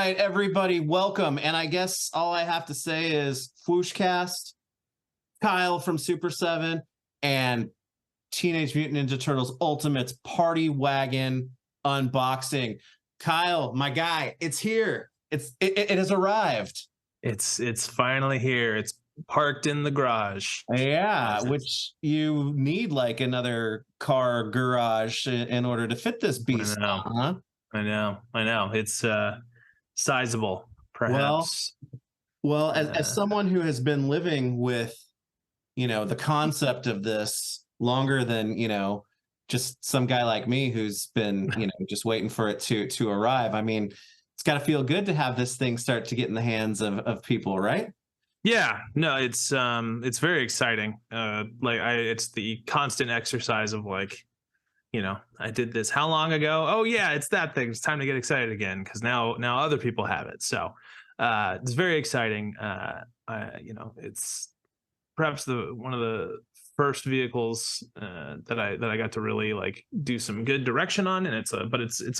right, everybody, welcome. And I guess all I have to say is Fwooshcast, Kyle from Super7, and Teenage Mutant Ninja Turtles Ultimate's Party Wagon unboxing. Kyle, my guy, it's here. It has arrived. It's finally here. It's parked in the garage. Yeah, which you need like another car garage in order to fit this beast. I know. It's sizable, perhaps. Well, as someone who has been living with, the concept of this longer than, just some guy like me who's been, just waiting for it to arrive. I mean, it's got to feel good to have this thing start to get in the hands of people, right? Yeah, no, it's very exciting. It's the constant exercise of like, I did this how long ago? Oh yeah, it's that thing. It's time to get excited again because now other people have it. So it's very exciting. It's perhaps one of the first vehicles that I got to really like do some good direction on, and it's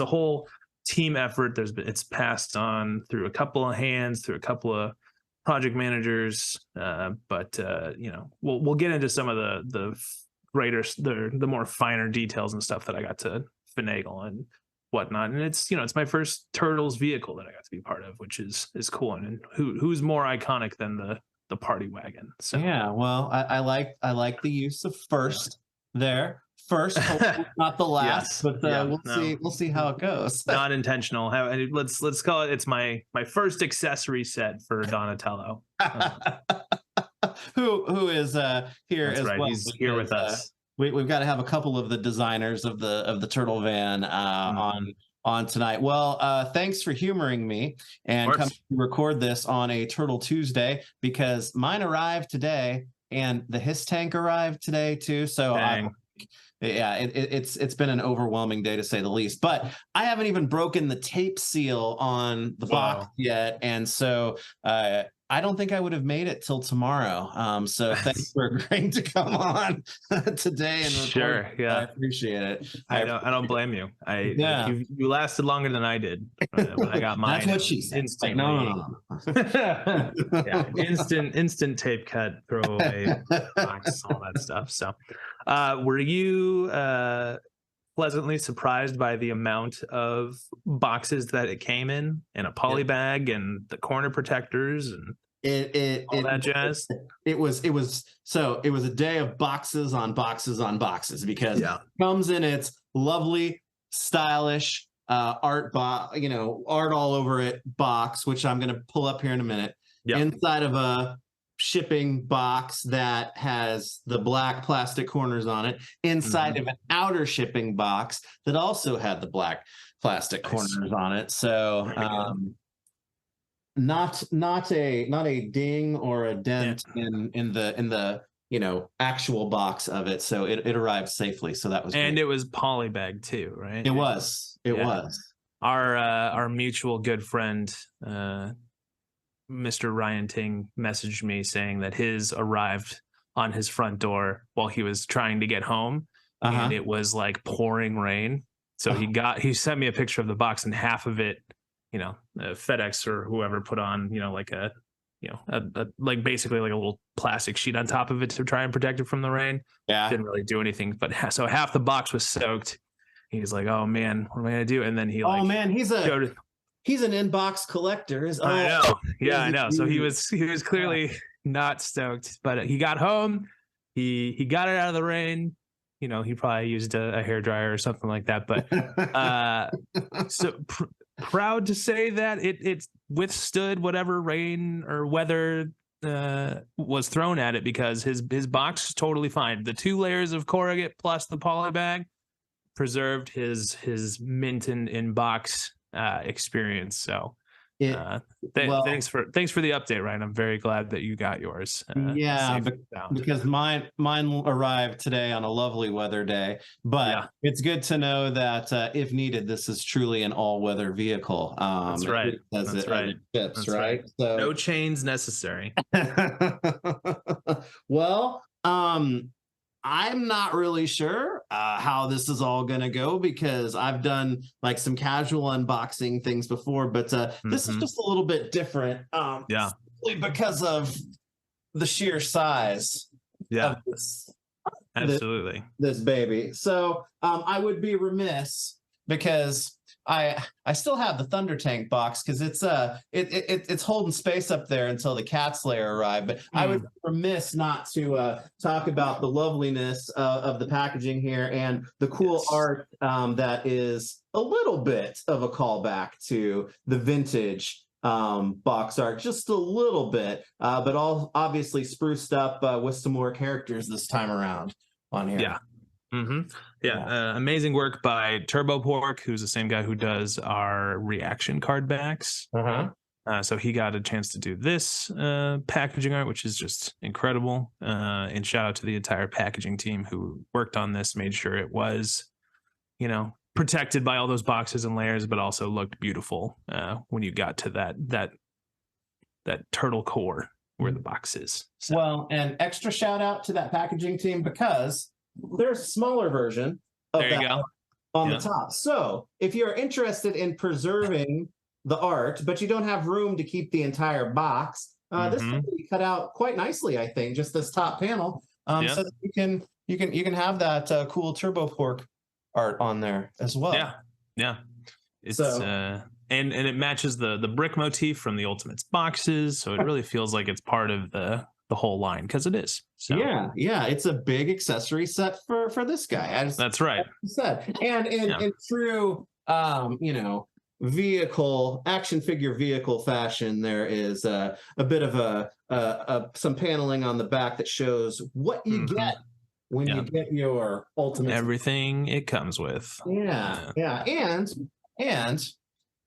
a whole team effort. It's passed on through a couple of hands, through a couple of project managers, but we'll get into some of the more finer details and stuff that I got to finagle and whatnot. And it's my first Turtles vehicle that I got to be part of, which is cool. And who's more iconic than the Party Wagon? So yeah, well, I like the use of first there. First, hopefully not the last, yes. But we'll see how it goes. Not intentional. Let's call it. It's my first accessory set for Donatello, who is here. That's as right. well. He's here with us. We've got to have a couple of the designers of the turtle van on tonight. Well, thanks for humoring me and coming to record this on a Turtle Tuesday because mine arrived today and the Hiss tank arrived today too. So yeah, it's been an overwhelming day to say the least. But I haven't even broken the tape seal on the box yet, and so I don't think I would have made it till tomorrow. So thanks for agreeing to come on today and record. Sure, yeah, I appreciate it. I don't blame you. You lasted longer than I did when I got mine. That's what she said. No. Yeah, instant tape cut, throwaway box, all that stuff. So, were you pleasantly surprised by the amount of boxes that it came in a poly bag and the corner protectors and all that jazz? It was a day of boxes on boxes on boxes because it comes in its lovely, stylish art all over it box, which I'm going to pull up here in a minute. Inside of a shipping box that has the black plastic corners on it, inside of an outer shipping box that also had the black plastic corners on it. So not a ding or a dent in the actual box of it. So it arrived safely. So that was and great. It was poly bag too, right? It was. Our mutual good friend Mr. Ryan Ting messaged me saying that his arrived on his front door while he was trying to get home, and it was like pouring rain. So he sent me a picture of the box, and half of it, FedEx or whoever put on, like basically like a little plastic sheet on top of it to try and protect it from the rain. Yeah, didn't really do anything, but so half the box was soaked. He's like, "Oh man, what am I gonna do?" And then he's an inbox collector. I know. Yeah, I know. So he was clearly not stoked, but he got home. He got it out of the rain. He probably used a hairdryer or something like that. But so proud to say that it withstood whatever rain or weather was thrown at it because his box is totally fine. The 2 layers of corrugate plus the poly bag preserved his mint in box experience. So thanks for the update, Ryan. I'm very glad that you got yours. Because mine arrived today on a lovely weather day, but it's good to know that if needed, this is truly an all-weather vehicle. That's right. That's right. That's right. So no chains necessary. Well, I'm not really sure how this is all going to go, because I've done like some casual unboxing things before, but this is just a little bit different. Yeah. Simply because of the sheer size of this, absolutely, this baby. So I would be remiss, because I still have the Thunder Tank box, because it's holding space up there until the Cat Slayer arrive. But I would be remiss not to talk about the loveliness of the packaging here and the cool art that is a little bit of a callback to the vintage box art, just a little bit, but all obviously spruced up with some more characters this time around on here. Amazing work by Turbo Pork, who's the same guy who does our reaction card backs. So he got a chance to do this packaging art, which is just incredible. And shout out to the entire packaging team who worked on this, made sure it was, protected by all those boxes and layers, but also looked beautiful when you got to that turtle core where the box is. So. Well, and extra shout out to that packaging team, because there's a smaller version of that on the top. So if you're interested in preserving the art, but you don't have room to keep the entire box, this can be cut out quite nicely, I think, just this top panel, so that you can have that cool Turbo Pork art on there as well. It's and it matches the brick motif from the Ultimates boxes, so it really feels like it's part of the whole line, because it is. So it's a big accessory set for this guy. That's right. And in true vehicle action figure vehicle fashion, there is a bit of some paneling on the back that shows what you get when you get your Ultimate, everything it comes with. And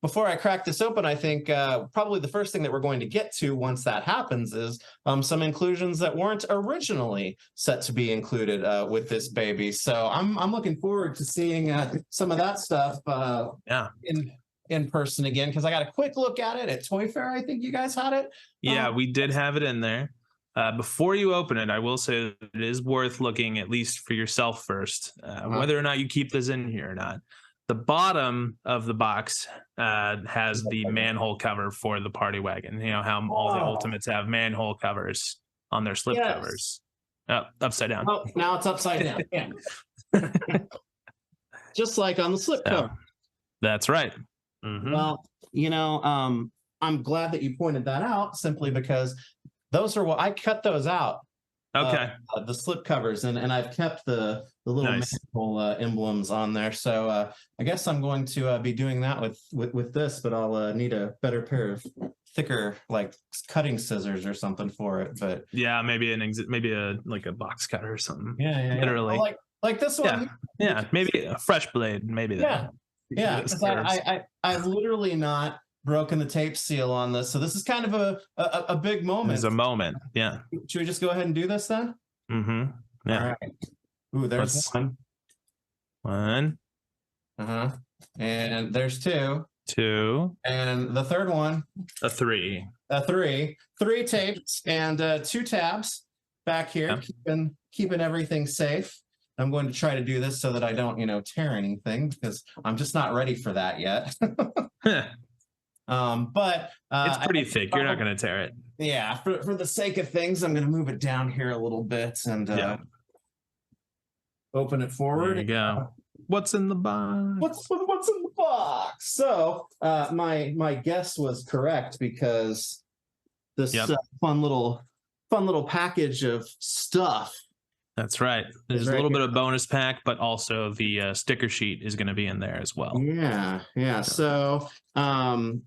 before I crack this open, I think probably the first thing that we're going to get to once that happens is some inclusions that weren't originally set to be included with this baby. So I'm looking forward to seeing some of that stuff in person again, because I got a quick look at it at Toy Fair. I think you guys had it. We did have it in there. Before you open it, I will say that it is worth looking at least for yourself first, whether or not you keep this in here or not. The bottom of the box has the manhole cover for the party wagon. You know how all the Ultimates have manhole covers on their slip covers. Upside down. Oh, now it's upside down. Just like on the slip cover. That's right. Well, I'm glad that you pointed that out, simply because those are what I cut those out. The slip covers, and I've kept the little manhole emblems on there. So I guess I'm going to be doing that with this, but I'll need a better pair of thicker, like, cutting scissors or something for it. But maybe a box cutter or something. Literally, well, like this one. Maybe a fresh blade. Maybe that. Because I've literally not broken the tape seal on this, so this is kind of a big moment. It's a moment. Should we just go ahead and do this then? All right. Ooh, there's one. And there's two, and the third one, a three tapes and 2 tabs back here, keeping everything safe. I'm going to try to do this so that I don't tear anything, because I'm just not ready for that yet. But it's pretty thick. You're not going to tear it. Yeah, for the sake of things, I'm going to move it down here a little bit and open it forward. There you go. What's in the box? What's in the box? So my guess was correct, because this fun little package of stuff. That's right. There's a little bit of bonus pack, but also the sticker sheet is going to be in there as well. Yeah. So all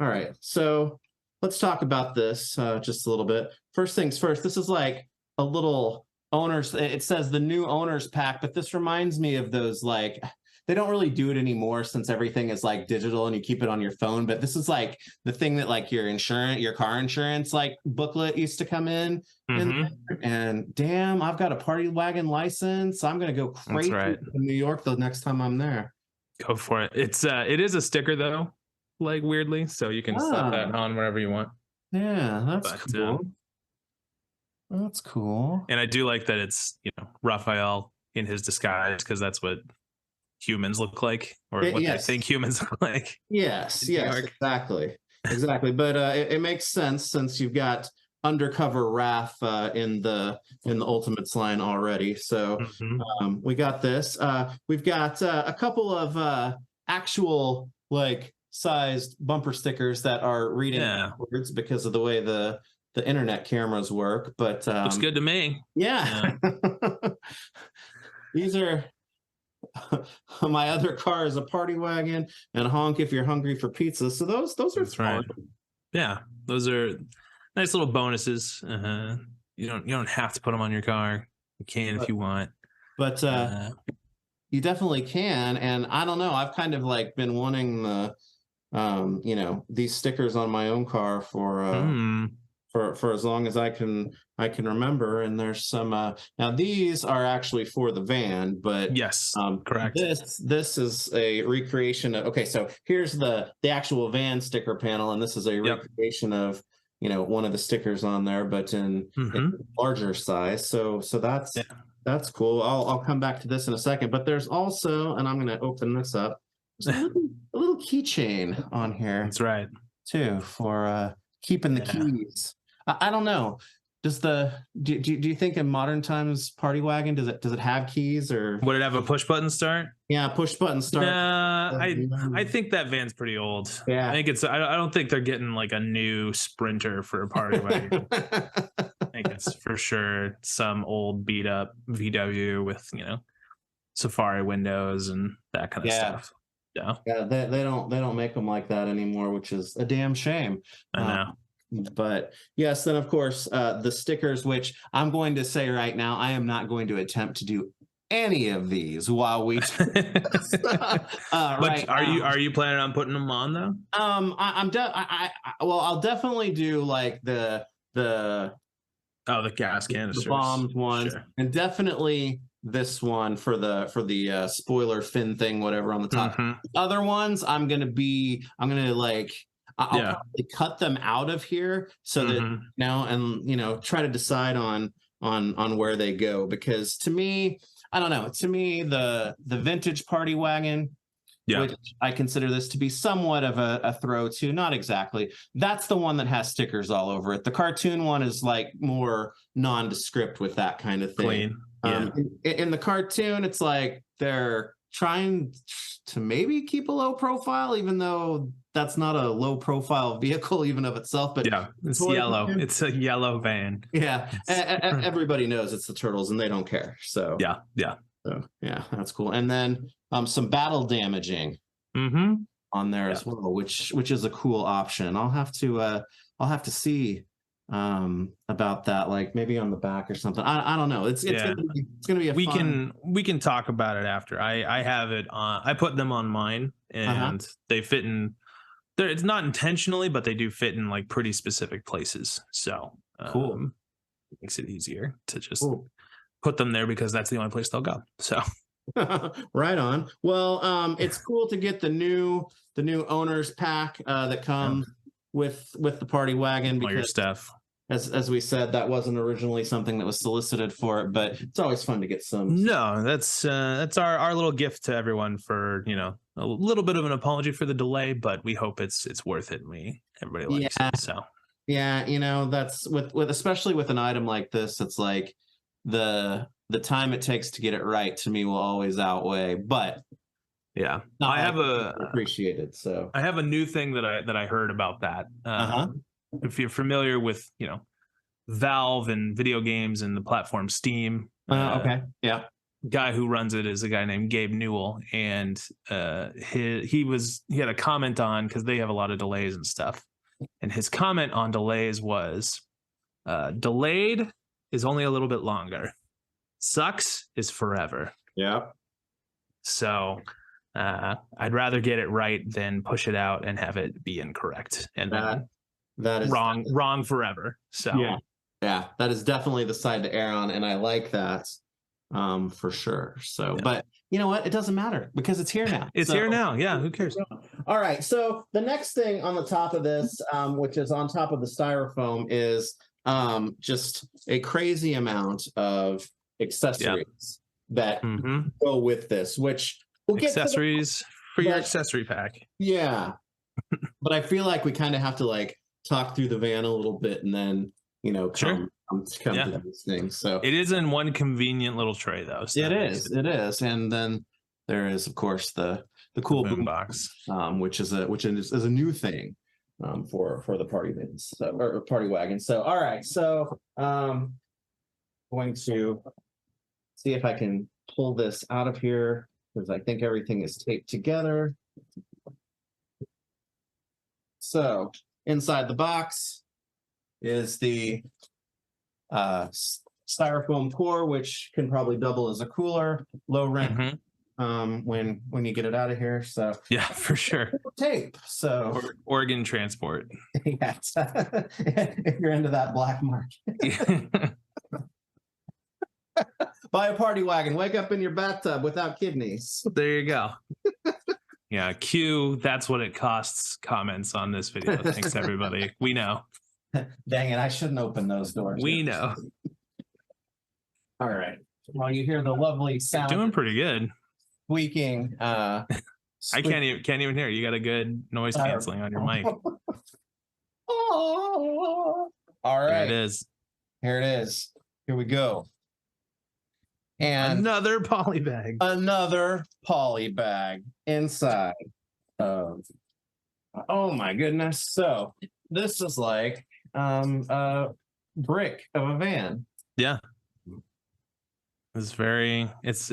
right. So let's talk about this just a little bit. First things first, this is like a little owners. It says the new owners pack, but this reminds me of those, like, they don't really do it anymore since everything is like digital and you keep it on your phone. But this is like the thing that like your car insurance like booklet used to come in. And damn, I've got a party wagon license. I'm gonna go crazy in New York the next time I'm there. Go for it. It is a sticker though, like, weirdly, so you can slap that on wherever you want. Yeah, that's cool. That's cool. And I do like that it's, Raphael in his disguise, because that's what humans look like, or what they Yes. think humans look like. Yes. In New Yes. York. Exactly. Exactly. But it makes sense since you've got undercover Wrath in the Ultimates line already. So Mhm. we got this. We've got a couple of actual like sized bumper stickers that are reading Yeah. backwards because of the way the internet cameras work. But Looks good to me. yeah. These are my other car is a party wagon and honk if you're hungry for pizza. So those are That's right. fun. Yeah, those are nice little bonuses. You don't have to put them on your car. You can if you want. But you definitely can. And I don't know, I've kind of like been wanting the these stickers on my own car for as long as I can remember. And there's some now these are actually for the van, but yes, correct. This is a recreation of, okay, so here's the actual van sticker panel, and this is a recreation of one of the stickers on there, but in larger size. So that's cool. I'll come back to this in a second, but there's also, and I'm going to open this up, a little keychain on here. That's right. Too, for keeping the keys. I don't know. Does do you think in modern times party wagon does it have keys, or would it have a push button start? Yeah, push button start. I think that van's pretty old. Yeah, I think I don't think they're getting like a new Sprinter for a party wagon. I think it's for sure some old beat up VW with Safari windows and that kind of stuff. Yeah, they don't make them like that anymore, which is a damn shame. I know. But yes, then of course the stickers, which I'm going to say right now, I am not going to attempt to do any of these while we but are you planning on putting them on though? I'll definitely do like the gas canisters, the bombed ones, sure. And definitely this one for the spoiler fin thing, whatever on the top. Other ones I'm gonna like I'll probably cut them out of here so that and try to decide on where they go, because to me, I don't know, the vintage party wagon, which I consider this to be somewhat of a throw to, not exactly. That's the one that has stickers all over it. The cartoon one is like more nondescript with that kind of thing. Clean. In the cartoon, it's like they're trying to maybe keep a low profile, even though that's not a low profile vehicle even of itself. But it's yellow. It's a yellow van. Yeah, everybody knows it's the Turtles and they don't care. So so that's cool. And then some battle damaging on there as well, which is a cool option. I'll have to see about that, like maybe on the back or something. I don't know. It's gonna be we can talk about it after. I have it on. I put them on mine, and they fit in there. It's not intentionally, but they do fit in like pretty specific places. So cool. It makes it easier to just put them there because that's the only place they'll go. So right on. Well, it's cool to get the new owner's pack that comes with the party wagon, because all your stuff, as we said, that wasn't originally something that was solicited for it, but it's always fun to get some. No, that's our little gift to everyone for a little bit of an apology for the delay, but we hope it's worth it. And everybody likes it. So that's with especially with an item like this, it's like the time it takes to get it right, to me, will always outweigh. But I have appreciated. So I have a new thing that I heard about that. If you're familiar with Valve and video games and the platform Steam, guy who runs it is a guy named Gabe Newell, and he had a comment on, because they have a lot of delays and stuff, and his comment on delays was delayed is only a little bit longer, sucks is forever. So I'd rather get it right than push it out and have it be incorrect, and that is wrong forever. So that is definitely the side to err on, and I like that for sure. So but you know what, it doesn't matter because it's here now. It's here now. Who cares? All right, so the next thing on the top of this, which is on top of the styrofoam, is just a crazy amount of accessories that go with this, which we'll get accessories for your accessory pack. Yeah. But I feel like we kind of have to like talk through the van a little bit and then, come to these things. So it is in one convenient little tray though. So it is. And then there is, of course, the cool boom box, which is a new thing for the party vans, or party wagon. So all right, so going to see if I can pull this out of here because I think everything is taped together. So inside the box is the styrofoam core, which can probably double as a cooler, low rent when you get it out of here. So yeah, for sure. Tape. So organ transport. Yes. If you're into that black market. Buy a party wagon, wake up in your bathtub without kidneys. There you go. Yeah, cue that's what it costs comments on this video. Thanks everybody. We know. Dang it, I shouldn't open those doors. We know. All right. Well, you hear the lovely sound. You're doing pretty good. Squeaking. I can't even hear. You got a good noise canceling on your mic. All right. There it is. Here it is. Here we go. And another poly bag. Another poly bag inside of. Oh my goodness! So this is like a brick of a van. Yeah. It's very. It's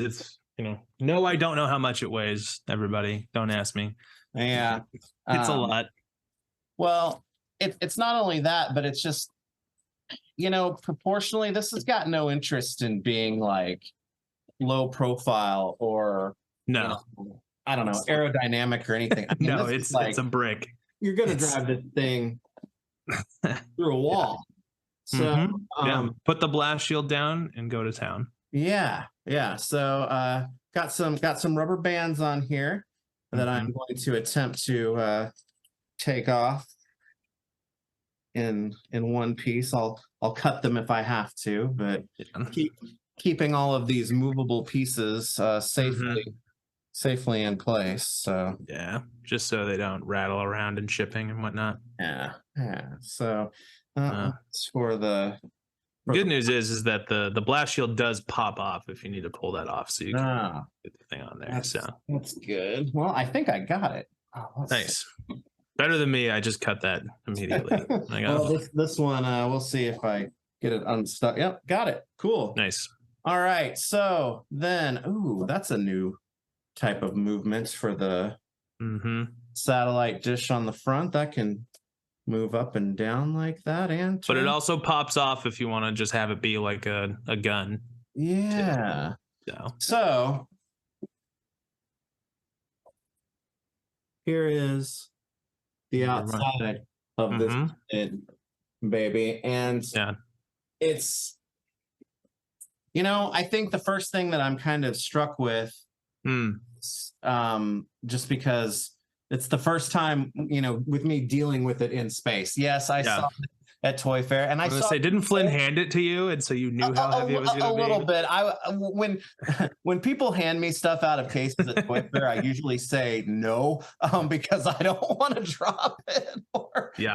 No, I don't know how much it weighs. Everybody, don't ask me. Yeah, it's a lot. Well, it's not only that, but it's just. Proportionally, this has got no interest in being like low profile or I don't know, aerodynamic or anything. I mean, no, it's a brick. You're gonna drive this thing through a wall. So put the blast shield down and go to town. Yeah. So got some rubber bands on here that I'm going to attempt to take off in one piece. I'll cut them if I have to, but keeping all of these movable pieces safely in place. So yeah, just so they don't rattle around in shipping and whatnot. Yeah. So for the good news is that the blast shield does pop off if you need to pull that off, so you can get the thing on there. That's good. Well, I think I got it. Nice. Better than me. I just cut that immediately. Well, this one, we'll see if I get it unstuck. Yep, got it. Cool. Nice. All right. So then, that's a new type of movement for the satellite dish on the front. That can move up and down like that. But it also pops off if you want to just have it be like a gun. Yeah. So here is the outside of this baby, and it's I think the first thing that I'm kind of struck with just because it's the first time with me dealing with it in space. Yes, I saw it at Toy Fair, and I saw. Didn't Flynn hand it to you, and so you knew how heavy it was going to be? A little bit. When people hand me stuff out of cases at Toy Fair, I usually say no, because I don't want to drop it or be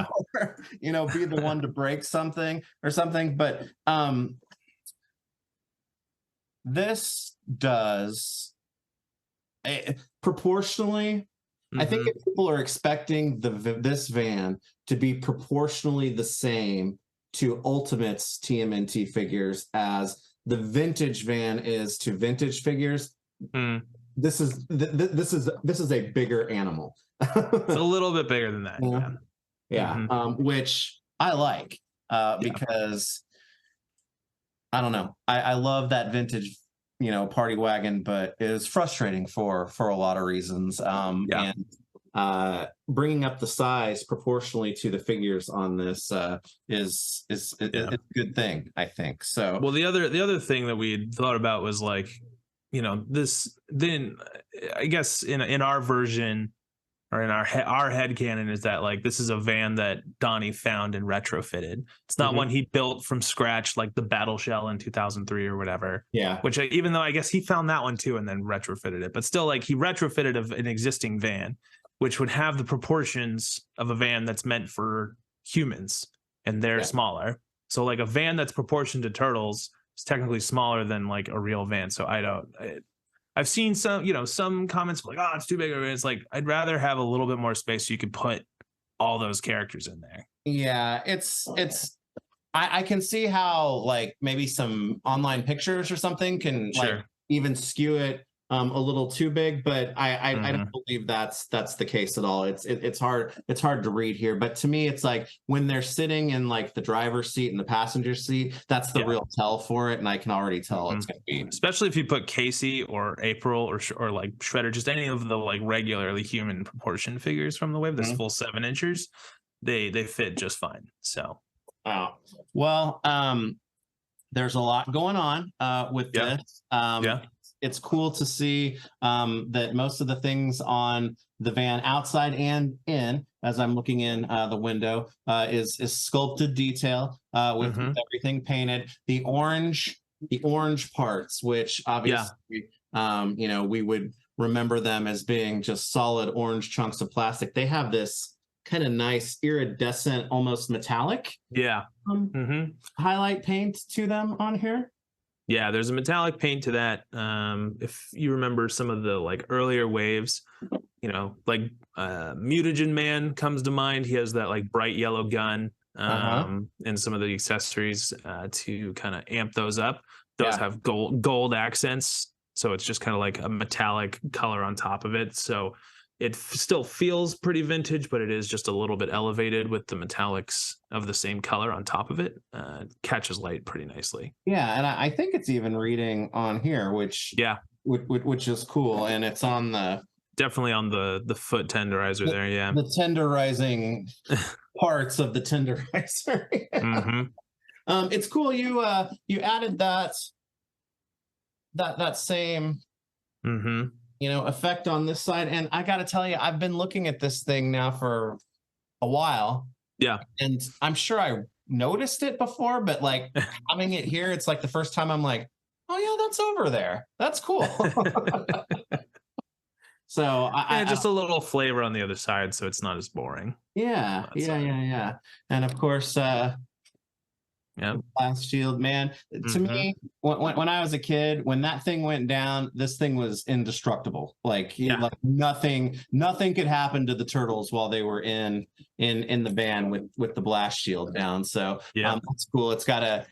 the one to break something or something. But this does proportionally. I think if people are expecting this van to be proportionally the same to Ultimate's TMNT figures as the vintage van is to vintage figures, this is a bigger animal. It's a little bit bigger than that. Which I like because I don't know. I love that vintage party wagon, but it is frustrating for a lot of reasons. And bringing up the size proportionally to the figures on this is a good thing, I think. So well, the other thing that we thought about was like, this then I guess in our version, or in our headcanon is that like this is a van that Donnie found and retrofitted. It's not one he built from scratch, like the Battle Shell in 2003 or whatever. Yeah. Which even though I guess he found that one too and then retrofitted it, but still like he retrofitted an existing van, which would have the proportions of a van that's meant for humans, and they're smaller. So like a van that's proportioned to turtles is technically smaller than like a real van. So I've seen some comments like, oh, it's too big. It's like, I'd rather have a little bit more space so you could put all those characters in there. Yeah, I can see how like maybe some online pictures or something can like even skew it a little too big, but I don't believe that's the case at all. It's hard to read here, but to me it's like when they're sitting in like the driver's seat and the passenger seat, that's the real tell for it, and I can already tell it's going to be, especially if you put Casey or April or like Shredder, just any of the like regularly human proportion figures from the wave, this full 7 inchers, they fit just fine. So well, there's a lot going on with this. It's cool to see that most of the things on the van, outside and in, as I'm looking in the window, is sculpted detail with everything painted. The orange parts, which obviously we would remember them as being just solid orange chunks of plastic. They have this kind of nice iridescent, almost metallic highlight paint to them on here. Yeah, there's a metallic paint to that. If you remember some of the like earlier waves, like Mutagen Man comes to mind. He has that like bright yellow gun and some of the accessories to kind of amp those up. Those have gold accents, so it's just kind of like a metallic color on top of it. So it still feels pretty vintage, but it is just a little bit elevated with the metallics of the same color on top of it. Catches light pretty nicely. Yeah, and I think it's even reading on here, which is cool, and it's on the definitely on the foot tenderizer there. Yeah, the tenderizing parts of the tenderizer. It's cool. You added that same effect on this side, and I gotta tell you, I've been looking at this thing now for a while, and I'm sure I noticed it before, but like having it here, it's like the first time I'm like, oh yeah, that's over there, that's cool. So just a little flavor on the other side, so it's not as boring. Yeah. And of course blast shield, man. To me, when I was a kid, when that thing went down, this thing was indestructible. Like nothing could happen to the turtles while they were in the van with the blast shield down. So that's cool. It's got a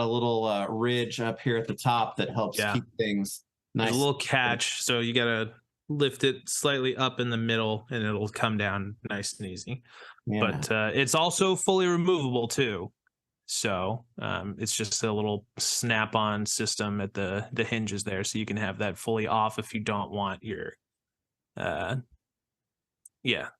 little ridge up here at the top that helps keep things nice. There's a little catch, so you gotta lift it slightly up in the middle and it'll come down nice and easy. But it's also fully removable too. So it's just a little snap-on system at the hinges there, so you can have that fully off if you don't want your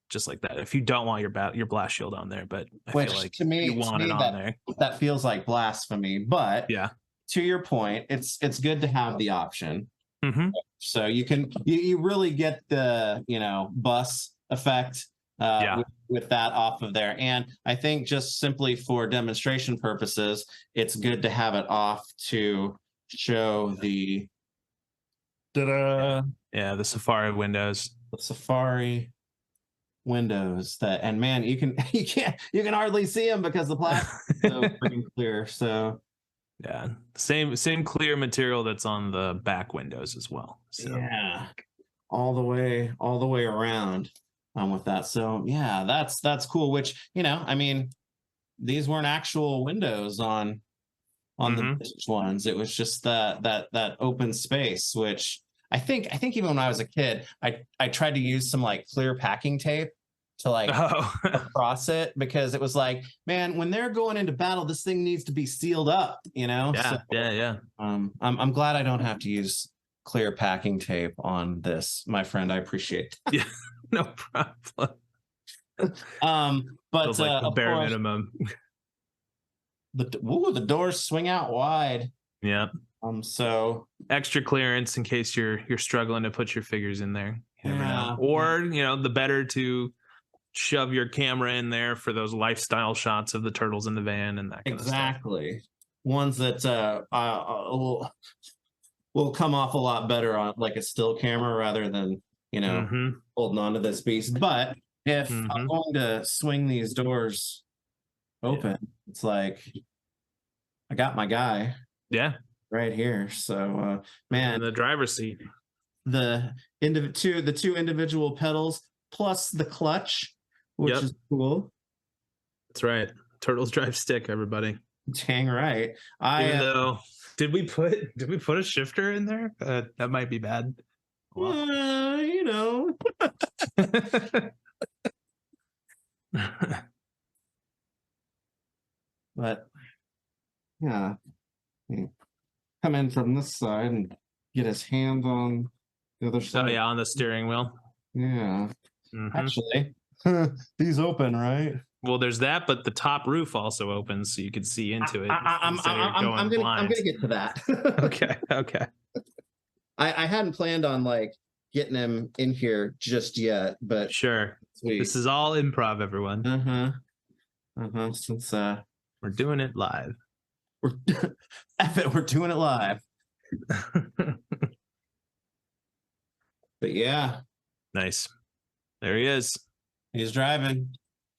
just like that, if you don't want your blast shield on there. But I feel like to me, you want it on there. That feels like blasphemy, but to your point, it's good to have the option. So you really get the bus effect with that off of there. And I think just simply for demonstration purposes, it's good to have it off to show the the Safari windows. The Safari windows and man, you can hardly see them because the plastic is so freaking clear. So same clear material that's on the back windows as well. So all the way around with that. So that's cool. Which I mean, these weren't actual windows on the vintage ones. It was just that open space, which I think even when I was a kid, I tried to use some like clear packing tape to like across it, because it was like, man, when they're going into battle, this thing needs to be sealed up, I'm glad I don't have to use clear packing tape on this, my friend. I appreciate that. No problem. But like the bare minimum. The doors swing out wide. Yeah. So extra clearance in case you're struggling to put your figures in there. You never know. Or, the better to shove your camera in there for those lifestyle shots of the turtles in the van and that kind of stuff. Exactly. Ones that will come off a lot better on like a still camera rather than, holding on to this beast. But if I'm going to swing these doors open, it's like I got my guy. Yeah. Right here. So man, in the driver's seat. The two individual pedals plus the clutch, which is cool. That's right. Turtles drive stick, everybody. Dang right. Even though did we put a shifter in there? That might be bad. Well. But yeah. Come in from this side and get his hand on the other side. Oh yeah, on the steering wheel. Yeah. Actually, these open, right? Well, there's that, but the top roof also opens, so you can see into it. I'm gonna get to that. Okay. I hadn't planned on like getting him in here just yet, but sure. Sweet. This is all improv, everyone. Since we're doing it live. We're doing it live. But yeah. Nice. There he is. He's driving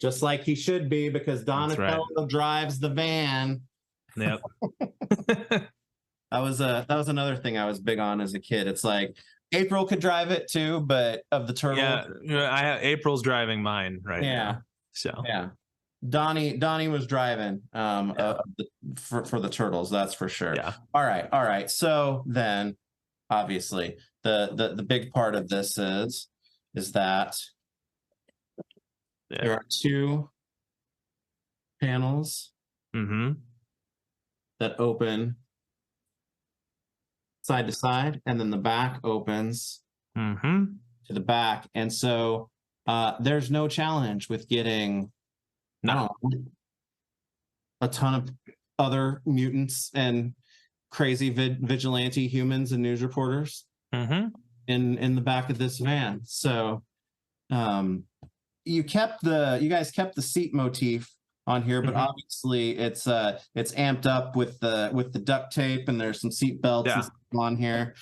just like he should be because Donatello drives the van. Yep. That was another thing I was big on as a kid. It's like April could drive it too, but of the turtle. Yeah, April's driving mine right now. So yeah. Donnie was driving for the turtles, that's for sure. Yeah. All right. So then obviously the big part of this is that there are two panels that open side to side, and then the back opens to the back. And so there's no challenge with getting a ton of other mutants and crazy vigilante humans and news reporters in the back of this van. So you guys kept the seat motif on here, but obviously it's amped up with the duct tape, and there's some seat belts and stuff on here.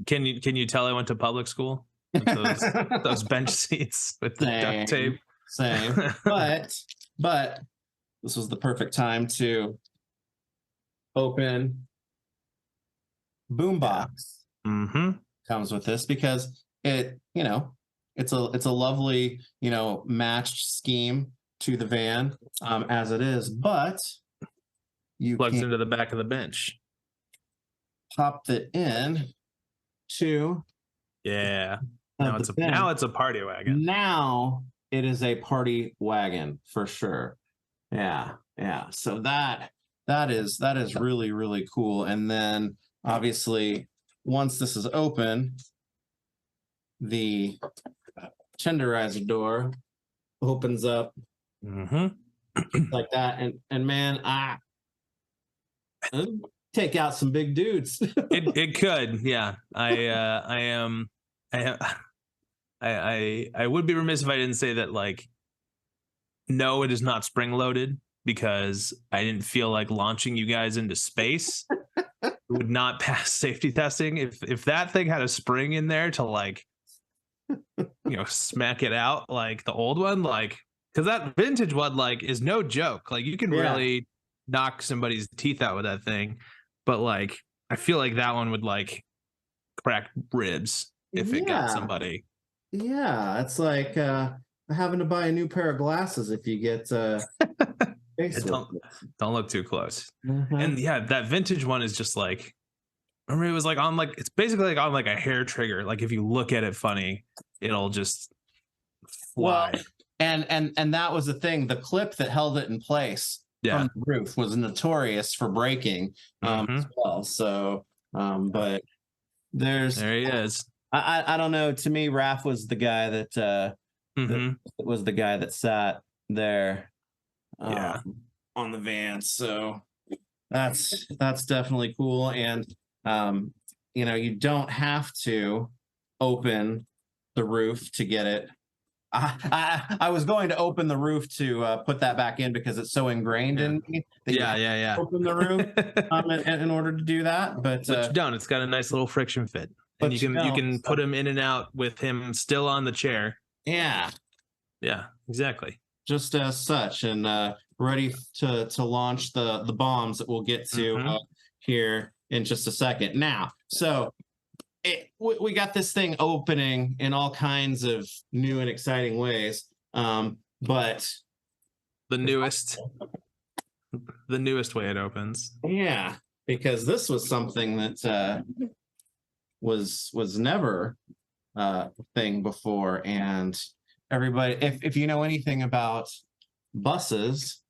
Can you tell I went to public school? Those bench seats with the duct tape. Same. But this was the perfect time to open boombox. Comes with this because it's a lovely, matched scheme to the van as it is, but you plugs into the back of the bench. Pop it in to now it's a party wagon. Now it is a party wagon for sure. Yeah. So that is really, really cool. And then obviously once this is open, the tenderizer door opens up like that, and man, take out some big dudes. it could, yeah. I would be remiss if I didn't say that, like, no, it is not spring loaded, because I didn't feel like launching you guys into space. It would not pass safety testing. If that thing had a spring in there to, like, smack it out like the old one, like, because that vintage one, like, is no joke. Like, you can really knock somebody's teeth out with that thing, but like, I feel like that one would like crack ribs if it got somebody. Yeah, it's like having to buy a new pair of glasses if you get don't look too close. And that vintage one is just like, remember, it was like on, like, it's basically like on like a hair trigger. Like, if you look at it funny, it'll just fly. Well, and that was the thing. The clip that held it in place from the roof was notorious for breaking as well. So but there he is. I don't know. To me, Raph was the guy that was the guy that sat there on the van. So that's definitely cool. And you don't have to open the roof to get it. I was going to open the roof to put that back in because it's so ingrained in me that you have to open the roof in order to do that. But you don't. It's got a nice little friction fit, and you can put him in and out with him still on the chair. Yeah, exactly. Just as such, and ready to launch the bombs that we'll get to here in just a second. Now, so. We got this thing opening in all kinds of new and exciting ways, but the newest way it opens, because this was something that was never a thing before. And everybody, if you know anything about buses,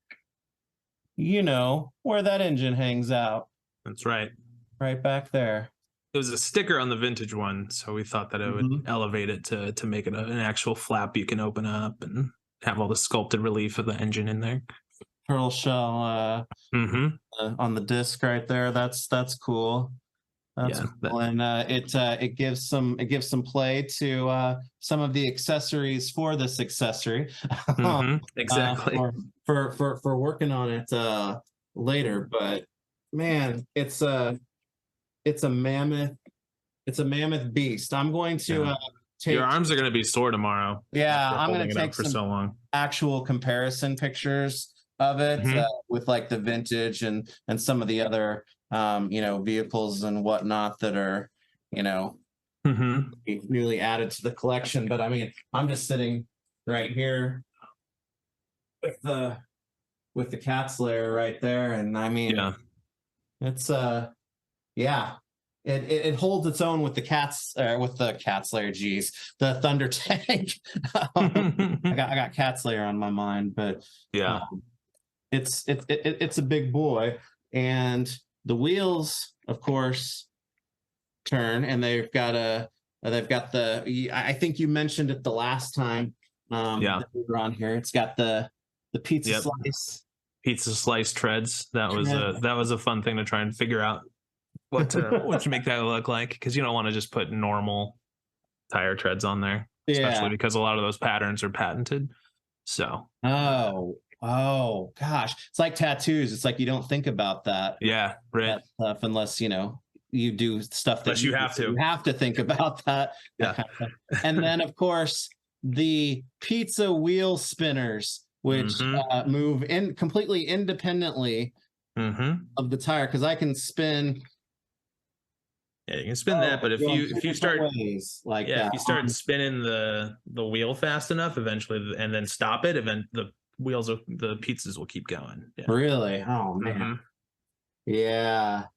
you know where that engine hangs out. That's right back there. It was a sticker on the vintage one, so we thought that it would elevate it to make it an actual flap you can open up and have all the sculpted relief of the engine in there. Turtle shell on the disc right there. That's cool. That's cool. And it gives some play to some of the accessories for this accessory. Exactly. For working on it later, but man, it's a mammoth beast. I'm going to take your arms are going to be sore tomorrow. I'm going to take some actual comparison pictures of it with like the vintage and some of the other vehicles and whatnot that are newly added to the collection. But I mean, I'm just sitting right here with the cat slayer right there, and I mean it's It holds its own with the cat slayer. Geez, the Thunder Tank. I got cat slayer on my mind, but it's a big boy, and the wheels, of course, turn, and they've got the. I think you mentioned it the last time. That we were on here. It's got the pizza slice treads. That was a fun thing to try and figure out. What to make that look like, because you don't want to just put normal tire treads on there, especially because a lot of those patterns are patented. So oh gosh, it's like tattoos. It's like you don't think about that that stuff unless you do stuff that you have to think about that kind of stuff. And then of course the pizza wheel spinners, which move in completely independently of the tire, because I can spin. Yeah, you can spin that, but if you start if you start spinning the wheel fast enough, eventually, and then stop it, the pizzas will keep going. Yeah. Really? Oh man. Yeah.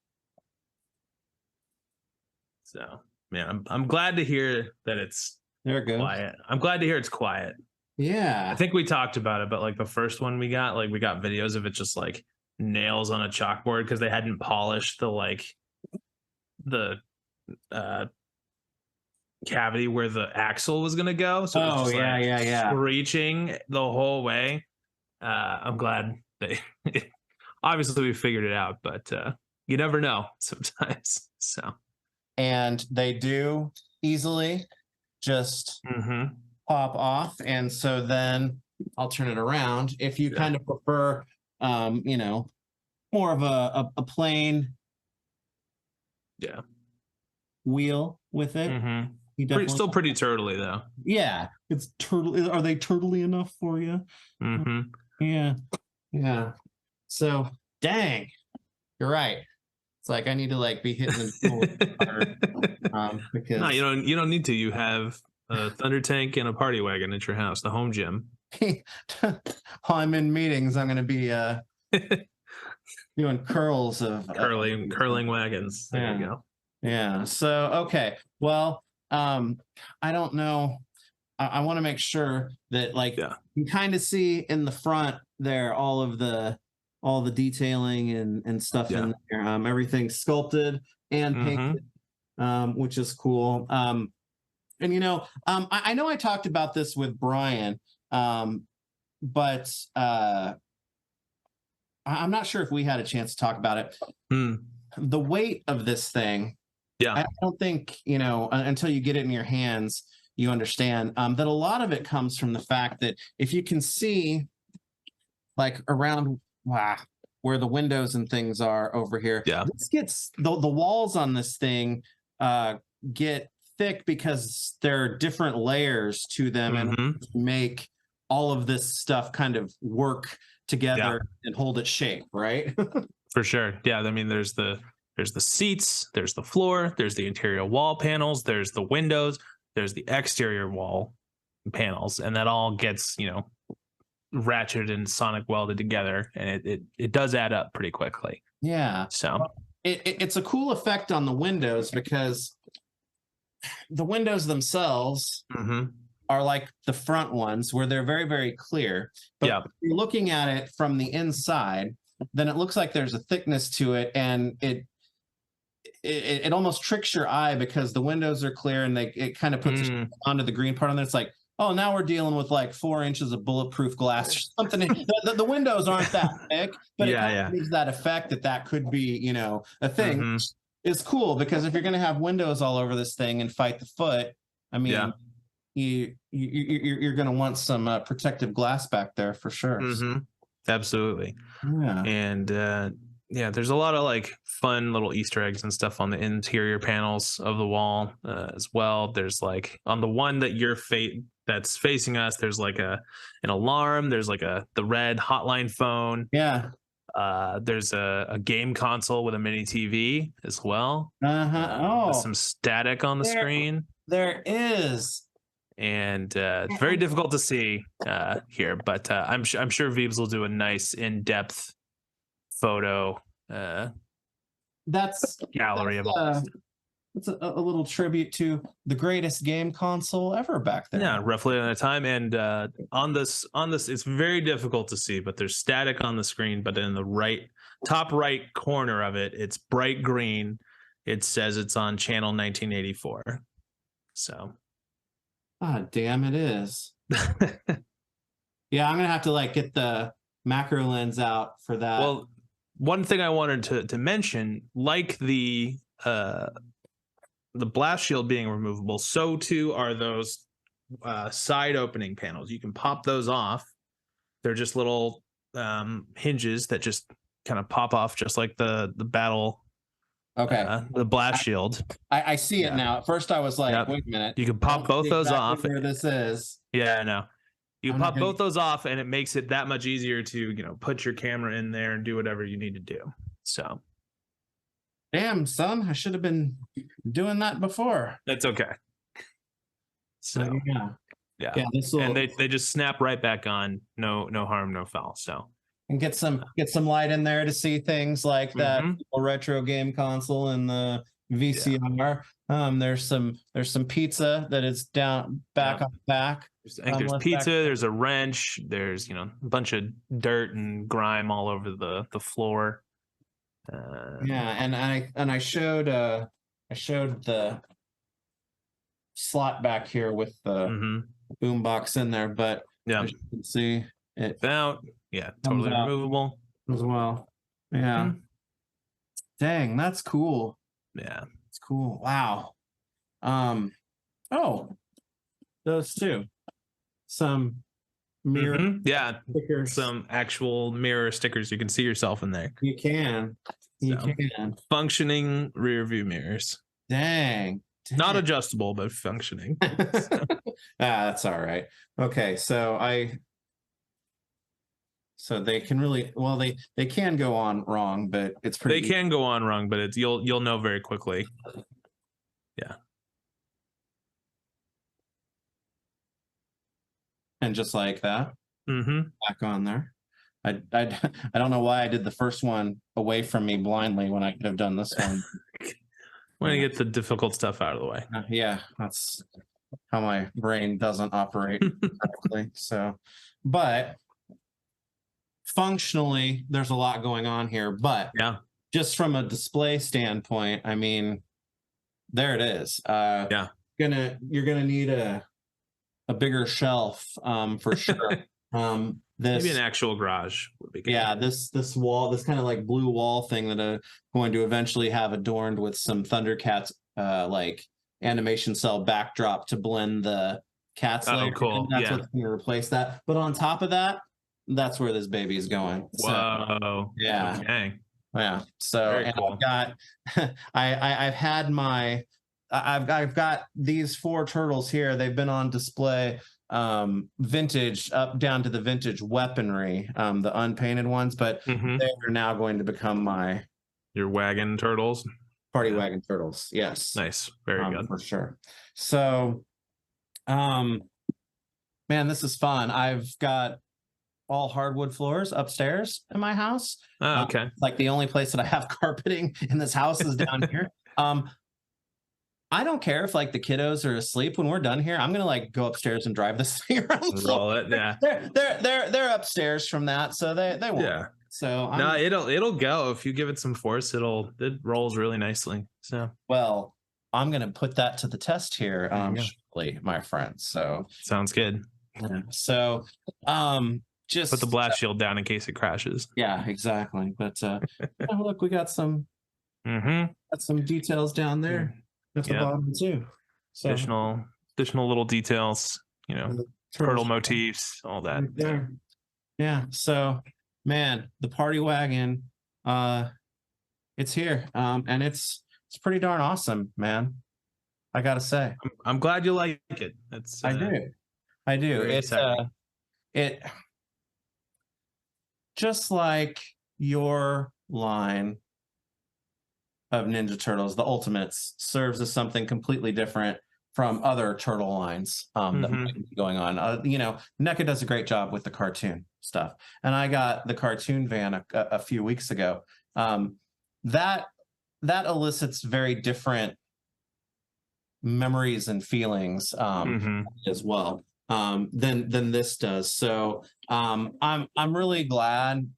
So man, I'm glad to hear that it's quiet. I'm glad to hear it's quiet. Yeah. I think we talked about it, but like the first one we got videos of it just like nails on a chalkboard because they hadn't polished the cavity where the axle was going to go. So it was just screeching the whole way. I'm glad they obviously we figured it out, but you never know sometimes. So, and they do easily just pop off. And so then I'll turn it around. If you kind of prefer, more of a plain wheel with it. Still pretty turtly though. Yeah, it's turtle. Are they turtly enough for you? Yeah. So dang, you're right. It's like I need to be hitting the because no, you don't need to. You have a Thunder Tank and a Party Wagon at your house, the home gym. While I'm in meetings, I'm going to be doing curls of curling wagons. There you go. Yeah. So okay. Well, I don't know. I want to make sure that you kind of see in the front there all the detailing and stuff in there. Everything's sculpted and painted, which is cool. And I know I talked about this with Brian, but I'm not sure if we had a chance to talk about it. The weight of this thing. I don't think, until you get it in your hands, you understand that a lot of it comes from the fact that if you can see like around where the windows and things are over here, this gets the walls on this thing get thick because there are different layers to them and make all of this stuff kind of work together and hold its shape, right? For sure. Yeah, I mean there's the seats, there's the floor, there's the interior wall panels, there's the windows, there's the exterior wall panels, and that all gets, you know, ratcheted and sonic welded together, and it does add up pretty quickly. Yeah. So it's a cool effect on the windows because the windows themselves are like the front ones where they're very, very clear. But if you're looking at it from the inside, then it looks like there's a thickness to it, and it almost tricks your eye because the windows are clear and it kind of puts it onto the green part, and then it's like, oh, now we're dealing with like 4 inches of bulletproof glass or something. The windows aren't that thick, but it kind of gives that effect that could be, you know, a thing. It's cool because if you're going to have windows all over this thing and fight the foot, I mean, you're going to want some protective glass back there for sure. Absolutely. Yeah. And there's a lot of like fun little Easter eggs and stuff on the interior panels of the wall as well. There's like on the one that that's facing us, there's like an alarm. There's like the red hotline phone. Yeah. There's a game console with a mini TV as well. With some static on the screen. There is. And it's very difficult to see here, but I'm sure Veebs will do a nice in-depth photo gallery of all this. It's a little tribute to the greatest game console ever back there. Yeah, roughly at a time. And on this, it's very difficult to see, but there's static on the screen. But in the top right corner of it, it's bright green. It says it's on channel 1984. So, damn, it is. Yeah, I'm gonna have to like get the macro lens out for that. Well, one thing I wanted to mention, like the blast shield being removable, so too are those side opening panels. You can pop those off. They're just little hinges that just kind of pop off, just like the battle. Okay. The blast shield. I see it now. At first I was like, wait a minute. You can pop both those off. Where this is. Yeah, I know. You can pop both those off, and it makes it that much easier to, you know, put your camera in there and do whatever you need to do. So, damn, son, I should have been doing that before. That's okay. So yeah. And they just snap right back on. No harm, no foul. So, and get some light in there to see things like that retro game console and the VCR. There's some pizza that is down back on the back. There's pizza, there's a wrench, there's, you know, a bunch of dirt and grime all over the floor. And I showed the slot back here with the boombox in there, but as you can see it out. Yeah, totally removable as well. Yeah. Dang, that's cool. Yeah. It's cool. Wow. Those two. Some mirror stickers. Some actual mirror stickers. You can see yourself in there. You can. Functioning rear view mirrors. Dang. Not adjustable, but functioning. That's all right. Okay, so they can really they can go on wrong, but it's pretty. They can go on wrong, but it's you'll know very quickly. Yeah. And just like that, back on there. I don't know why I did the first one away from me blindly when I could have done this one. Want to get the difficult stuff out of the way. Yeah, that's how my brain doesn't operate correctly. So, but functionally, there's a lot going on here. But just from a display standpoint, I mean, there it is. You're gonna need a bigger shelf for sure. Maybe an actual garage would be good. Yeah, this wall, this kind of like blue wall thing that I'm going to eventually have adorned with some Thundercats like animation cell backdrop to blend the cat's layer. Cool. That's what's going to replace that. But on top of that, that's where this baby is going. Whoa. So, yeah. Okay. Yeah. So Very and cool. I've got these 4 turtles here. They've been on display, vintage up down to the vintage weaponry, the unpainted ones, but they're now going to become your wagon turtles. Party wagon turtles. Yes. Nice. Very good. For sure. So man, this is fun. I've got all hardwood floors upstairs in my house. Oh, okay. Like the only place that I have carpeting in this house is down here. I don't care if like the kiddos are asleep. When we're done here, I'm gonna like go upstairs and drive this thing around the floor. Roll it, yeah. They're upstairs from that, so they won't. Yeah. So no, it'll go if you give it some force. It rolls really nicely. So well, I'm gonna put that to the test here, shortly, my friend. So sounds good. So just put the blast shield down in case it crashes. Yeah, exactly. But look, we got some details down there at the bottom too. So additional little details, turtle motifs, all that. Yeah. So man, the party wagon, it's here. And it's pretty darn awesome, man. I gotta say. I'm glad you like it. I do. It's it just like your line of Ninja Turtles, the Ultimates, serves as something completely different from other turtle lines that might be going on. NECA does a great job with the cartoon stuff, and I got the cartoon van a few weeks ago. That elicits very different memories and feelings as well than this does. So I'm really glad.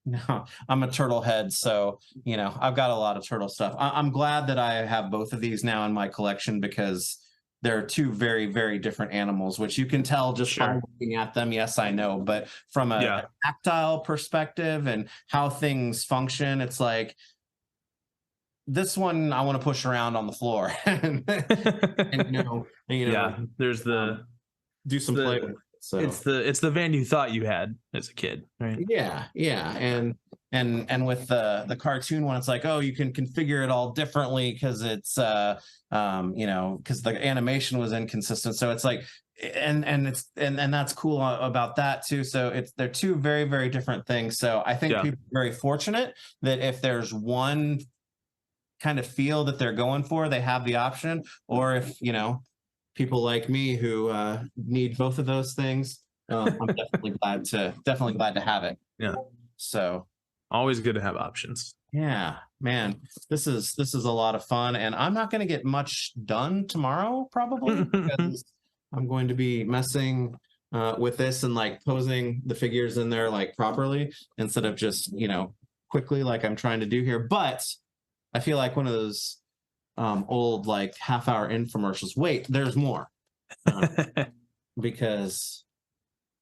No, I'm a turtle head, so I've got a lot of turtle stuff. I'm glad that I have both of these now in my collection because they're 2 very, very different animals, which you can tell just by looking at them. Yes, I know, but from a tactile perspective and how things function, it's like this one I want to push around on the floor, and there's do some play with it. So it's the van you thought you had as a kid, right? Yeah, and with the cartoon one, it's like, oh, you can configure it all differently because it's because the animation was inconsistent. So it's like, and that's cool about that too. So they're 2 very, very different things. So I think people are very fortunate that if there's one kind of feel that they're going for, they have the option, or if people like me who need both of those things, I'm definitely glad to have it. Yeah. So always good to have options. Yeah, man, this is a lot of fun, and I'm not going to get much done tomorrow probably because I'm going to be messing with this and like posing the figures in there like properly instead of just quickly like I'm trying to do here. But I feel like one of those old like half-hour infomercials. Wait, there's more. Because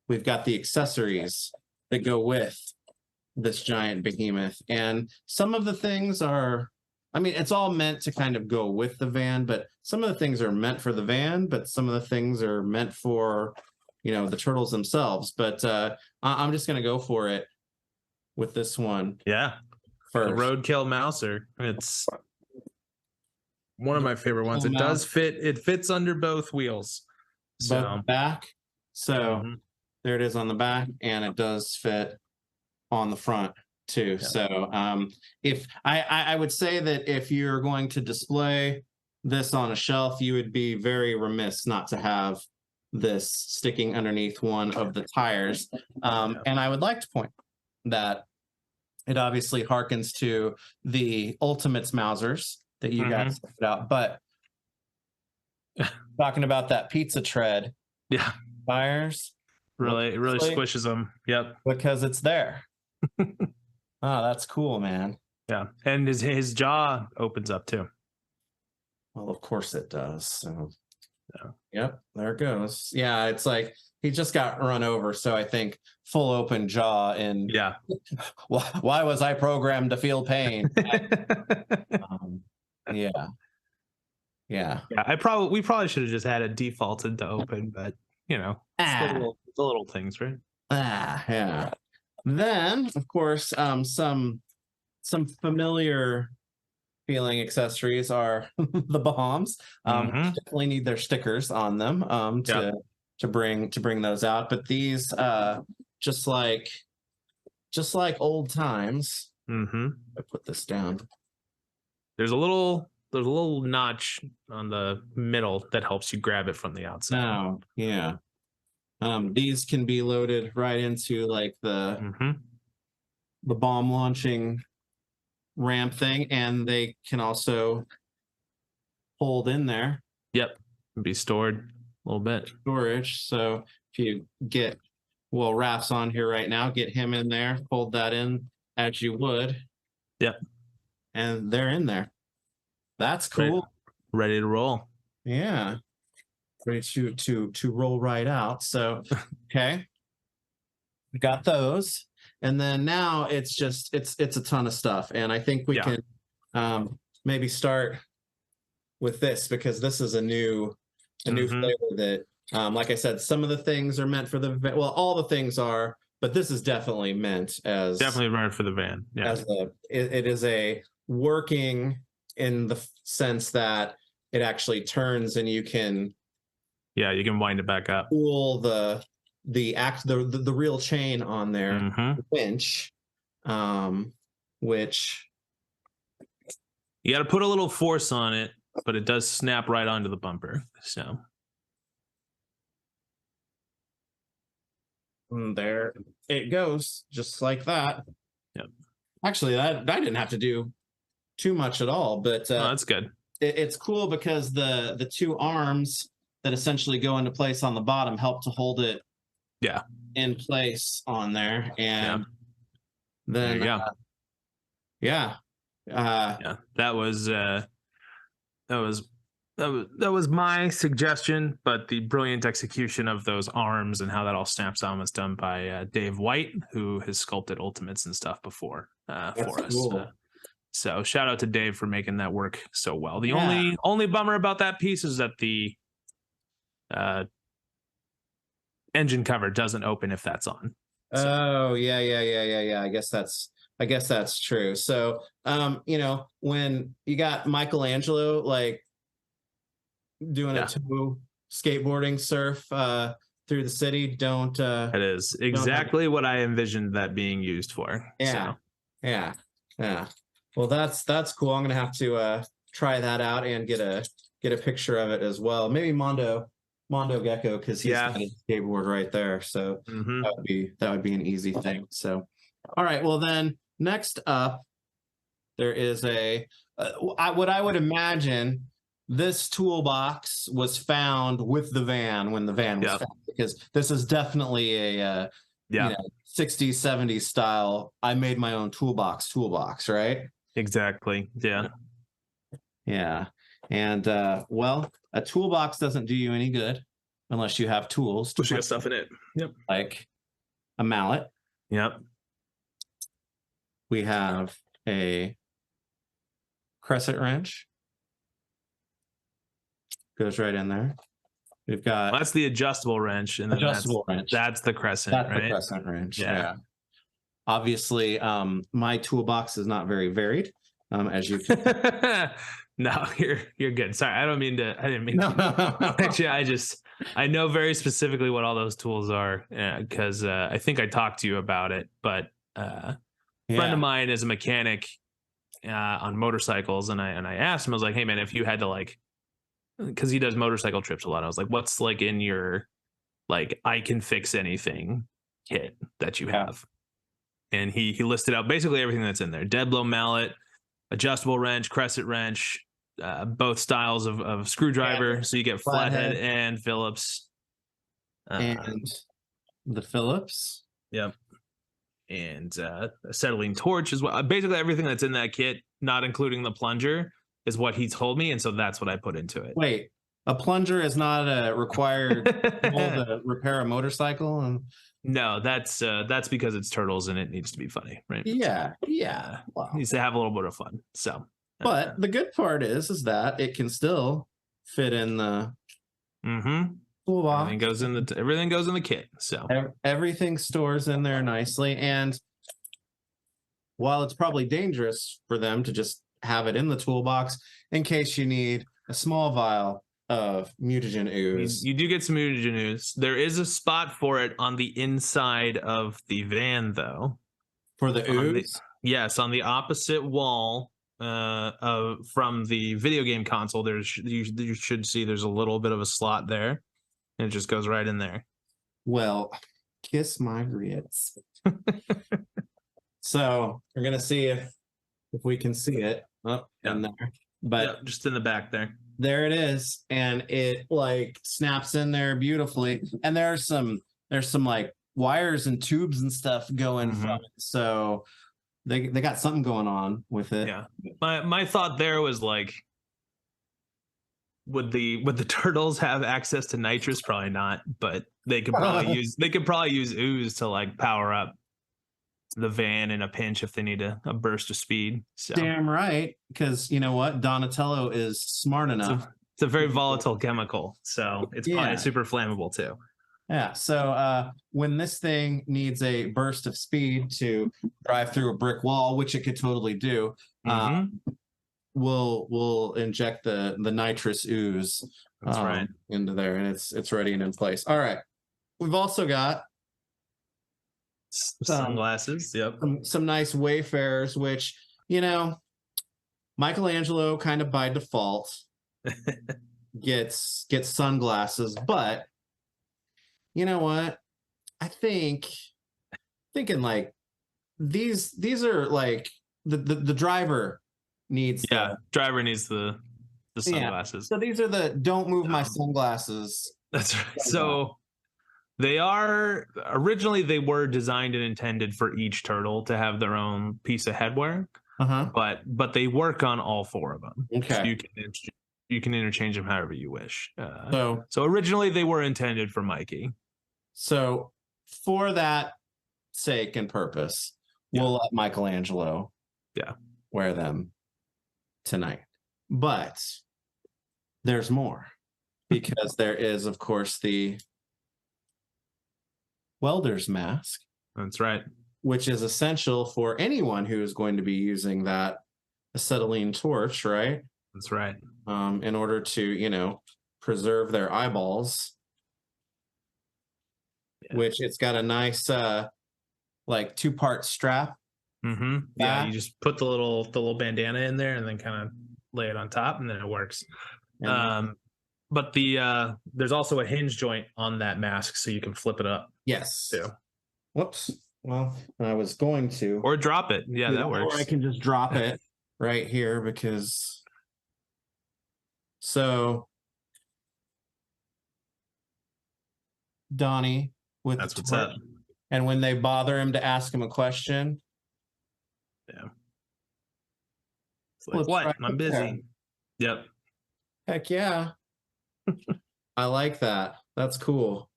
we've got the accessories that go with this giant behemoth, and some of the things are, it's all meant to kind of go with the van, but some of the things are meant for the van, but some of the things are meant for the turtles themselves. But I'm just gonna go for it with this one. Yeah, first. The Roadkill Mouser. It's one of my favorite ones. It does fit. It fits under both wheels. So back. So there it is on the back, and it does fit on the front too. Yeah. So if I would say that if you're going to display this on a shelf, you would be very remiss not to have this sticking underneath one of the tires. And I would like to point that it obviously harkens to the Ultimates Mousers that you guys put out, but talking about that pizza tread, tires, really squishes them. Yep, because it's there. Oh, that's cool, man. Yeah, and his jaw opens up too. Well, of course it does. So, yep, there it goes. Yeah, it's like he just got run over, so I think full open jaw. And why was I programmed to feel pain? Yeah. Yeah. Yeah, we probably should have just had it defaulted to open, but you know, it's the little things, right? Yeah. Then, of course, some familiar feeling accessories are the bombs. Definitely need their stickers on them to bring those out. But these just like old times. I put this down. There's a little notch on the middle that helps you grab it from the outside. Oh, yeah. These can be loaded right into like the bomb launching ramp thing, and they can also hold in there. Yep, be stored a little bit. Storage. So if you get, well, Raph's on here right now, get him in there, fold that in as you would. Yep. And they're in there. That's cool. Ready to roll. Yeah. Ready to roll right out. So okay. We got those. And then now it's just it's a ton of stuff. And I think we can maybe start with this, because this is a new flavor that like I said, some of the things are meant for the well, all the things are, but this is definitely meant as meant for the van. Yeah. As it is a working in the sense that it actually turns and you can you can wind it back up. Pull the real chain on there, the winch, which you got to put a little force on it, but it does snap right onto the bumper. So there it goes, just like that. Yep. Actually, I didn't have to do too much at all, but that's good. It's cool because the two arms that essentially go into place on the bottom help to hold it in place on there. And then there you go. That was my suggestion, but the brilliant execution of those arms and how that all snaps on was done by Dave White, who has sculpted Ultimates and stuff before for us. Cool. So shout out to Dave for making that work so well. The only bummer about that piece is that the engine cover doesn't open if that's on. So. Oh yeah. I guess that's true. So when you got Michelangelo like doing a tow skateboarding surf through the city, don't it is exactly what I envisioned that being used for. Yeah. Well, that's cool. I'm gonna have to try that out and get a picture of it as well. Maybe Mondo Gecko, because he's got a skateboard right there. So that would be an easy thing. So all right, well then next up there is what I would imagine this toolbox was found with the van when the van was found, because this is definitely a 60s 70s style I made my own toolbox, right? Exactly. Yeah. And well, a toolbox doesn't do you any good unless you have tools to put stuff in it. Yep. Like a mallet. Yep. We have a crescent wrench. Goes right in there. We've got that's the adjustable wrench, and then wrench. That's the crescent. That's right? The crescent wrench. Yeah. Obviously, my toolbox is not very varied, as you can. No, you're good. Sorry, I didn't mean to. Actually, I know very specifically what all those tools are, because I think I talked to you about it. But a friend of mine is a mechanic on motorcycles, and I asked him, I was like, hey man, if you had to because he does motorcycle trips a lot, I was like, what's in your I can fix anything kit that you have? And he listed out basically everything that's in there: dead blow mallet, adjustable wrench, crescent wrench, both styles of screwdriver, so you get flathead and Phillips, and the Phillips. Yep. And a acetylene torch as well. Basically everything that's in that kit, not including the plunger, is what he told me, and so that's what I put into it. Wait, a plunger is not a required tool to repair a motorcycle? And no, that's because it's turtles and it needs to be funny, right? Yeah. Wow. Needs to have a little bit of fun. So but the good part is that it can still fit in the Mm-hmm. toolbox. Everything goes in the kit. So everything stores in there nicely. And while it's probably dangerous for them to just have it in the toolbox in case you need a small vial of mutagen ooze. You do get some mutagen ooze. There is a spot for it on the inside of the van, though. For the ooze? Yes, on the opposite wall from the video game console. You should see there's a little bit of a slot there, and it just goes right in there. Well, kiss my grits. So we're gonna see if we can see it up in there. But just in the back there. There it is, and it like snaps in there beautifully. And there's some like wires and tubes and stuff going from it. So they got something going on with it. Yeah. My thought there was like, would the turtles have access to nitrous? Probably not, but they could probably use ooze to like power up the van in a pinch if they need a burst of speed. So damn right, because you know what, Donatello is smart enough. It's a very volatile chemical, so it's probably super flammable too. Yeah. So when this thing needs a burst of speed to drive through a brick wall, which it could totally do, we'll inject the nitrous ooze into there, and it's ready and in place. All right. We've also got sunglasses. Yep. Some nice Wayfarers, which, you know, Michelangelo kind of by default gets sunglasses, but you know what? I thinking like these are like the driver needs driver needs the sunglasses. So these are the don't move my sunglasses. That's right. So they were designed and intended for each turtle to have their own piece of headwear. But they work on all four of them. Okay. So you can interchange them however you wish. So originally they were intended for Mikey. So for that sake and purpose, we'll let Michelangelo wear them tonight. But there's more, because there is, of course, the welder's mask. That's right. Which is essential for anyone who is going to be using that acetylene torch, right? That's right. In order to, you know, preserve their eyeballs. Which it's got a nice like 2-part strap. Yeah, you just put the little bandana in there and then kind of lay it on top, and then it works. But there's also a hinge joint on that mask, so you can flip it up. Yes. Too. Whoops. Well, I was going to. Or drop it. Yeah, that works. Or I can just drop it right here, because so Donnie with that's what's up. And when they bother him to ask him a question, it's like, what? I'm busy. There. Yep. Heck yeah. I like that. That's cool.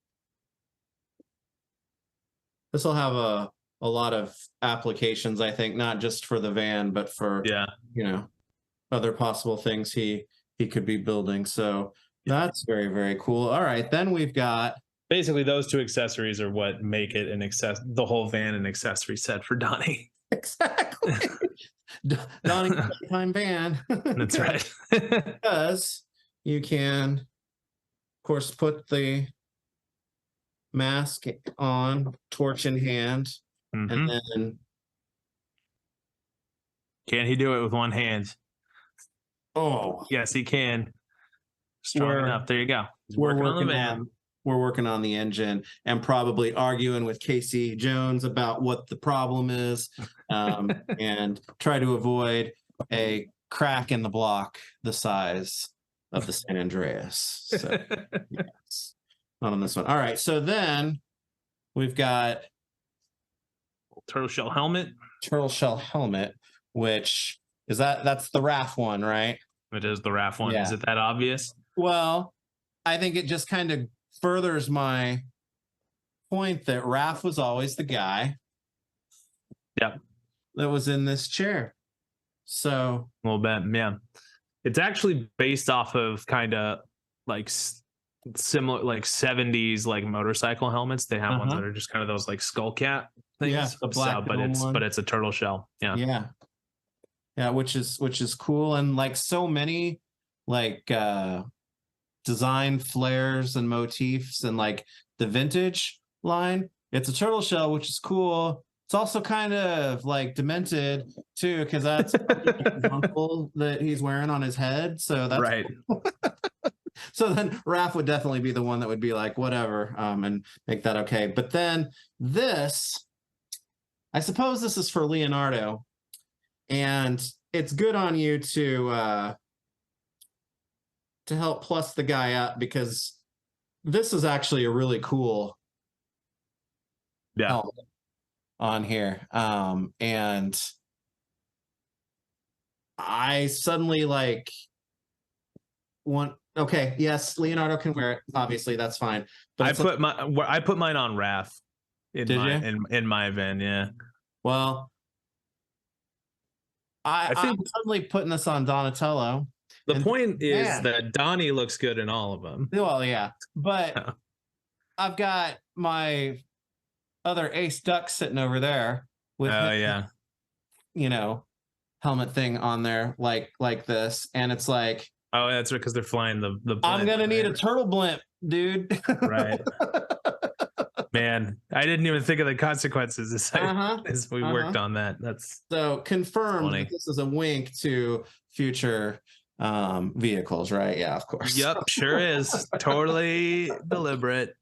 This will have a lot of applications, I think, not just for the van, but for you know, other possible things he could be building. So that's very, very cool. All right, then we've got basically those two accessories are what make it the whole van an accessory set for Donnie. Exactly. Donnie time van. That's right. Because you can, of course, put the mask on, torch in hand, and then can he do it with one hand? Oh yes, he can. Strong enough. There you go. We're working on the van. We're working on the engine and probably arguing with Casey Jones about what the problem is, and try to avoid a crack in the block the size of the San Andreas. So, yes. Not on this one. All right. So then we've got turtle shell helmet, which is that's the RAF one, right? It is the RAF one. Yeah. Is it that obvious? Well, I think it just kind of furthers my point that Raph was always the guy that was in this chair. So a little bit, yeah. It's actually based off of kind of like similar like 70s like motorcycle helmets. They have ones that are just kind of those like skull cap things. Yeah, the black but it's a turtle shell. Yeah. Yeah, which is cool. And like so many like design flares and motifs and like the vintage line. It's a turtle shell, which is cool. It's also kind of like demented too, because that's his uncle that he's wearing on his head. So that's right. Cool. So then Raph would definitely be the one that would be like, whatever, and make that okay. But then this, I suppose this is for Leonardo, and it's good on you to help plus the guy up, because this is actually a really cool helmet on here. And I suddenly like want, okay, yes, Leonardo can wear it. Obviously, that's fine. But I put mine on Raph in my event. Yeah. Well, I'm suddenly putting this on Donatello. The point is that Donnie looks good in all of them. Well, yeah, but I've got my other ace duck sitting over there with helmet thing on there like this, and it's like, oh, that's right, because they're flying the blimp, I'm gonna need a turtle blimp, dude. Right. Man, I didn't even think of the consequences as we worked on that. That's so confirmed that this is a wink to future vehicles, right? Yeah, of course. Yep, sure is. Totally deliberate.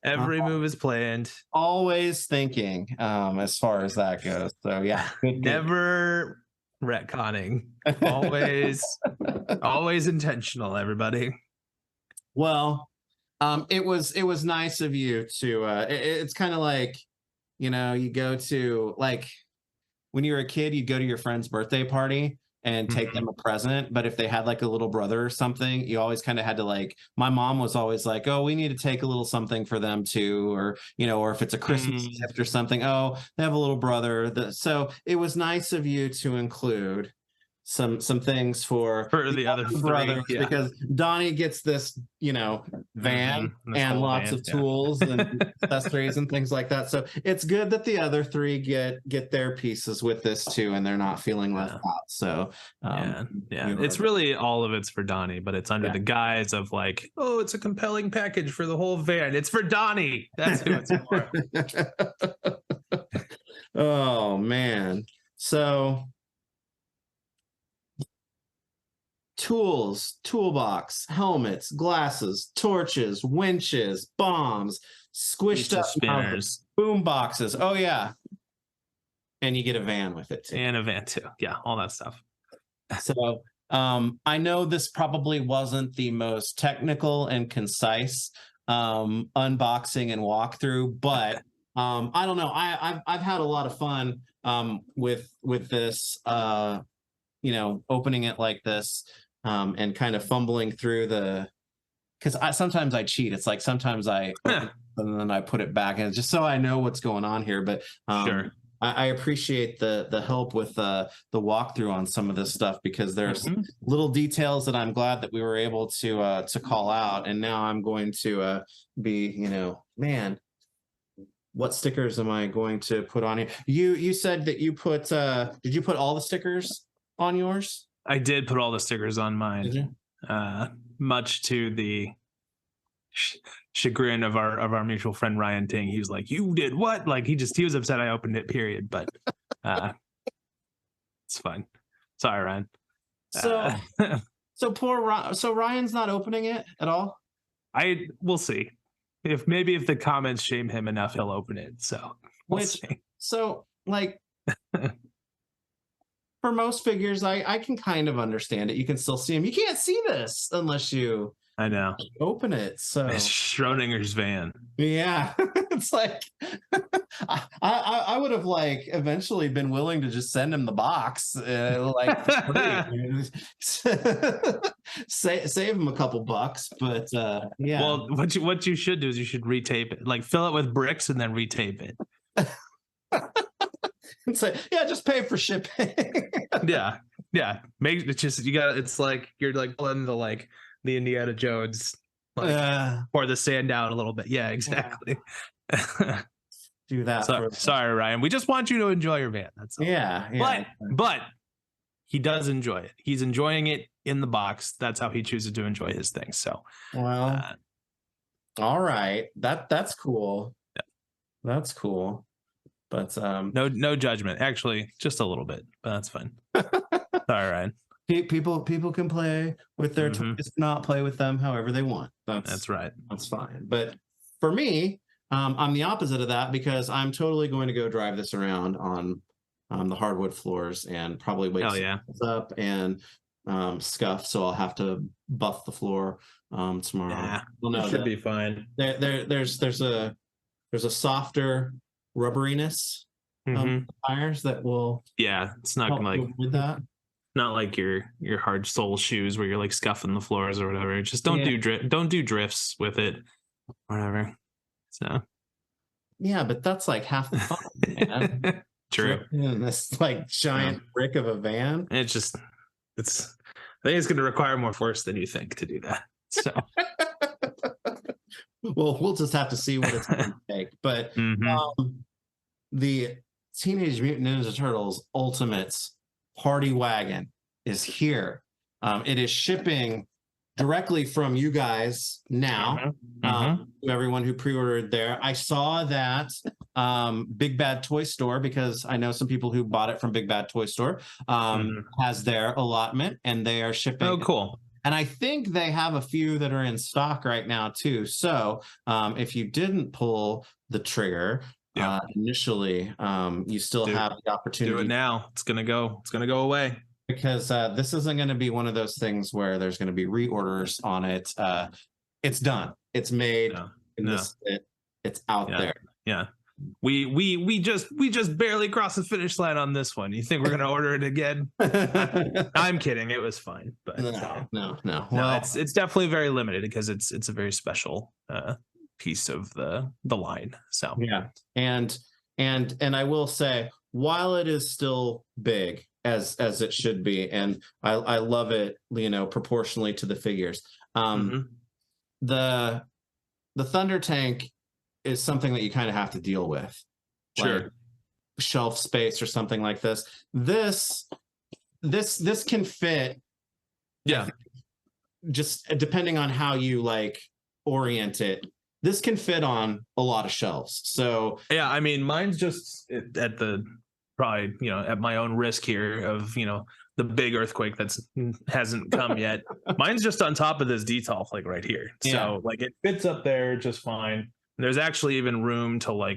Every move is planned. Always thinking, as far as that goes. So yeah, never retconning. Always intentional, everybody. Well, it was nice of you to it's kind of like, you go to, like, when you were a kid, you'd go to your friend's birthday party and take them a present, but if they had like a little brother or something, you always kind of had to, like, my mom was always like, oh, we need to take a little something for them too, or or if it's a Christmas gift or something, oh, they have a little brother. So it was nice of you to include some things for the other brothers, because Donnie gets this van and lots of tools and accessories and things like that. So it's good that the other three get their pieces with this too, and they're not feeling left out. So it's really all of it's for Donnie, but it's under the guise of like, oh, it's a compelling package for the whole van. It's for Donnie. That's who it's for. Oh man. So tools, toolbox, helmets, glasses, torches, winches, bombs, squished up spinners, boom boxes. Oh yeah. And you get a van with it too. And a van too. Yeah, all that stuff. So I know this probably wasn't the most technical and concise unboxing and walkthrough, but I don't know. I've had a lot of fun with this opening it like this. And kind of fumbling through because sometimes I cheat. It's like sometimes I open it and then I put it back, and it's just so I know what's going on here. But sure. I appreciate the help with the walkthrough on some of this stuff, because there's little details that I'm glad that we were able to call out. And now I'm going to be, man, what stickers am I going to put on here? You said that you put did you put all the stickers on yours? I did put all the stickers on mine, much to the chagrin of our mutual friend Ryan Ting. He was like, "You did what?" Like he was upset I opened it. Period. But it's fine. Sorry, Ryan. So poor Ryan. So Ryan's not opening it at all. We'll see. If the comments shame him enough, he'll open it. So we'll see. So like. For most figures, I can kind of understand it. You can still see them. You can't see this unless you open it. So it's Schrodinger's van. Yeah. It's like I would have like eventually been willing to just send him the box, save him a couple bucks, but yeah. Well, what you should do is you should retape it, like fill it with bricks and then retape it. And say, yeah, just pay for shipping. Yeah, Yeah, make it's just you got it's like you're like pulling the Indiana Jones pour the sand down a little bit. Yeah, exactly. Do that for sorry, Ryan. We just want you to enjoy your van. That's all. Yeah. But he does enjoy it. He's enjoying it in the box. That's how he chooses to enjoy his things. So, well, all right. That's cool. Yeah. That's cool. But no judgment. Actually, just a little bit, but that's fine. Sorry, Ryan. People can play with their toys, not play with them however they want. That's right. That's fine. But for me, I'm the opposite of that because I'm totally going to go drive this around on the hardwood floors and probably wake up and scuff. So I'll have to buff the floor tomorrow. Yeah, it should be fine. There's a softer rubberiness tires that will it's not gonna like with that. Not like your hard sole shoes where you're like scuffing the floors or whatever. Just don't do drifts with it, whatever. So yeah, but that's like half the fun, man. True. This like giant brick of a van. I think it's going to require more force than you think to do that. So well, we'll just have to see what it's going to take. But the Teenage Mutant Ninja Turtles Ultimates Party Wagon is here. It is shipping directly from you guys now. To everyone who pre-ordered there. I saw that Big Bad Toy Store, because I know some people who bought it from Big Bad Toy Store, has their allotment, and they are shipping. Oh, cool. And I think they have a few that are in stock right now too. So if you didn't pull the trigger initially, you still have the opportunity. Do it now. It's gonna go away. Because this isn't going to be one of those things where there's going to be reorders on it. It's done. It's made. It's out there. Yeah. We just barely crossed the finish line on this one. You think we're gonna order it again? I'm kidding. It was fine, but no. Well, it's definitely very limited because it's a very special piece of the line. So yeah, and I will say, while it is still big as it should be, and I love it, proportionally to the figures. The Thunder Tank is something that you kind of have to deal with. Sure. Like shelf space or something like this. This can fit. Yeah. Just depending on how you orient it, this can fit on a lot of shelves. So yeah, I mean, mine's just at the probably, at my own risk here of, the big earthquake hasn't come yet. Mine's just on top of this detolf, right here. So it fits up there just fine. There's actually even room to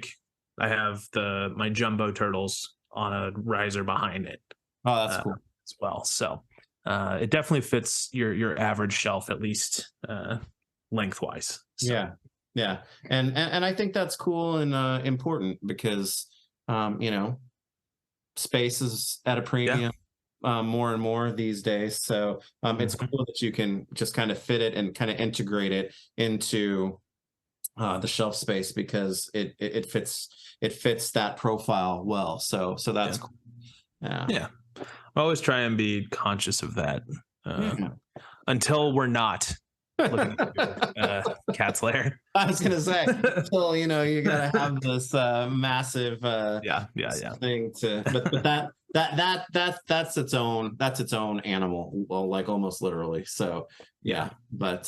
I have my jumbo turtles on a riser behind it. Oh, that's cool as well. So it definitely fits your average shelf, at least lengthwise. So. Yeah, and I think that's cool and important because space is at a premium more and more these days. So it's cool that you can just kind of fit it and kind of integrate it into the shelf space because it fits that profile well. So that's cool. Yeah. I always try and be conscious of that until we're not looking at Cat's Lair. I was gonna say until you gotta have this massive thing to but that's its own animal, well, almost literally. So but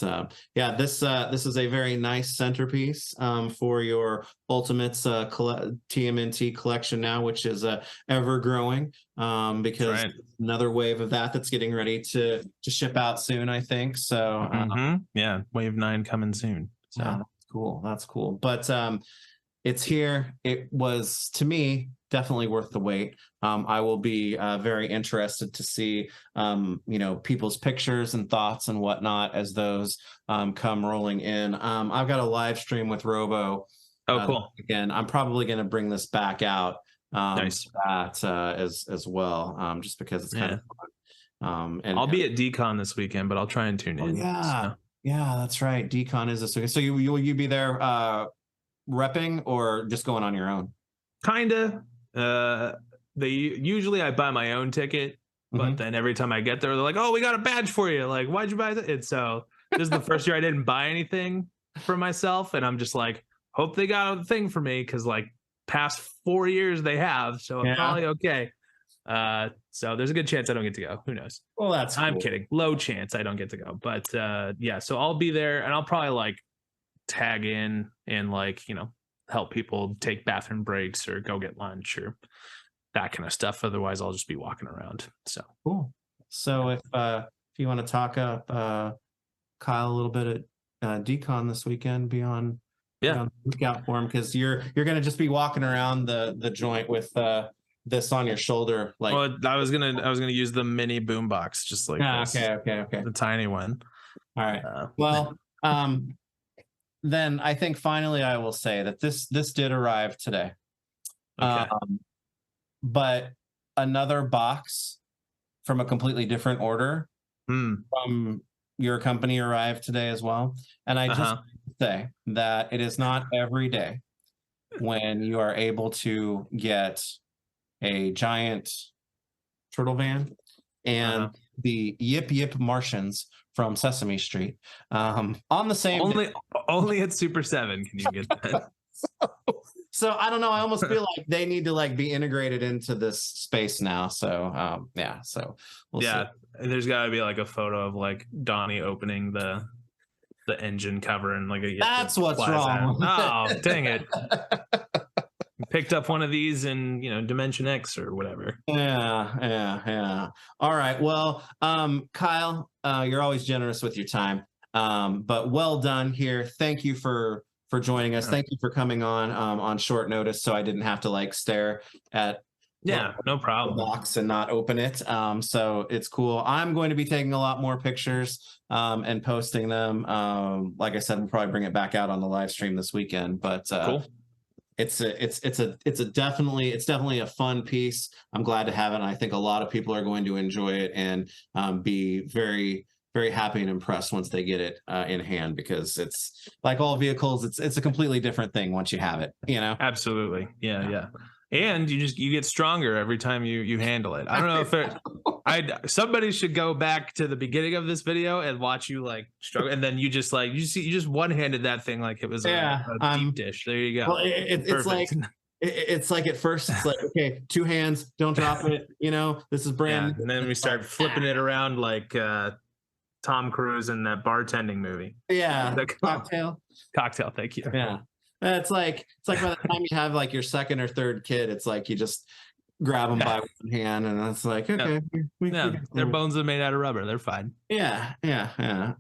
this is a very nice centerpiece for your Ultimates TMNT collection now, which is ever growing because another wave of that's getting ready to ship out soon, I think. So wave 9 coming soon. So that's cool. But it's here. It was, to me, definitely worth the wait. I will be very interested to see, people's pictures and thoughts and whatnot as those come rolling in. I've got a live stream with Robo. Oh, cool. Again, I'm probably going to bring this back out nice. as well, just because it's kind of fun. And I'll be at DCon this weekend, but I'll try and tune in. Yeah, that's right. DCon is this weekend. So will you be there repping or just going on your own? Kinda. I buy my own ticket. But then every time I get there, they're like, "Oh, we got a badge for you." Like, why'd you buy that? And so this is the first year I didn't buy anything for myself, and I'm just like, hope they got a thing for me because like past 4 years they have, so I'm probably okay. So there's a good chance I don't get to go. Who knows? Well, that's I'm cool. kidding. Low chance I don't get to go. But yeah, so I'll be there and I'll probably like tag in and like, help people take bathroom breaks or go get lunch or that kind of stuff. Otherwise, I'll just be walking around. So cool. So if you want to talk up Kyle a little bit at Decon this weekend, be on lookout for him because you're gonna just be walking around the joint with this on your shoulder. Like, well, I was gonna use the mini boombox, just like this. Okay. The tiny one. All right. Well, then I think finally I will say that this did arrive today. Okay. But another box from a completely different order from your company arrived today as well. And I just say that it is not every day when you are able to get a giant turtle van and the Yip Yip Martians from Sesame Street on the same only at Super 7 can you get that. So I don't know. I almost feel like they need to like be integrated into this space now. So so we'll see. There's got to be like a photo of like Donnie opening the engine cover and like that's what's wrong. Oh, dang it. Picked up one of these in Dimension X or whatever. Yeah. All right. Well, Kyle, you're always generous with your time. But well done here. Thank you for joining us. Thank you for coming on short notice, so I didn't have to like stare at no problem the box and not open it. So it's cool. I'm going to be taking a lot more pictures and posting them. Like I said, we'll probably bring it back out on the live stream this weekend. But cool. It's definitely a fun piece. I'm glad to have it. And I think a lot of people are going to enjoy it and be very, very happy and impressed once they get it in hand, because it's like all vehicles. It's a completely different thing once you have it, Absolutely. Yeah. And you get stronger every time you handle it. I don't know if somebody should go back to the beginning of this video and watch you like struggle, and then you just one-handed that thing like it was a deep dish. There you go. Well, it's like at first it's like, okay, 2 hands, don't drop it. This is brand. And then we start flipping it around like Tom Cruise in that bartending movie. Yeah, the cocktail. Thank you. Yeah. It's like by the time you have like your second or third kid, it's like you just grab them by one hand, and it's like, okay, their bones are made out of rubber. They're fine. Yeah.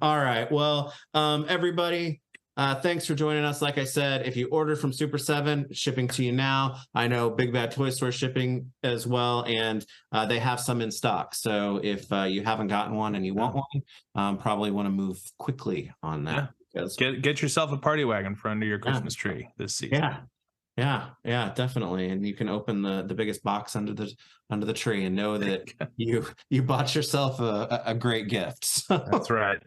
All right. Well, everybody, thanks for joining us. Like I said, if you order from Super 7, shipping to you now. I know Big Bad Toy Store shipping as well, and they have some in stock. So if you haven't gotten one and you want one, probably want to move quickly on that. Get yourself a party wagon for under your Christmas tree this season. Yeah, definitely. And you can open the biggest box under the tree and know that you bought yourself a great gift. So. That's right.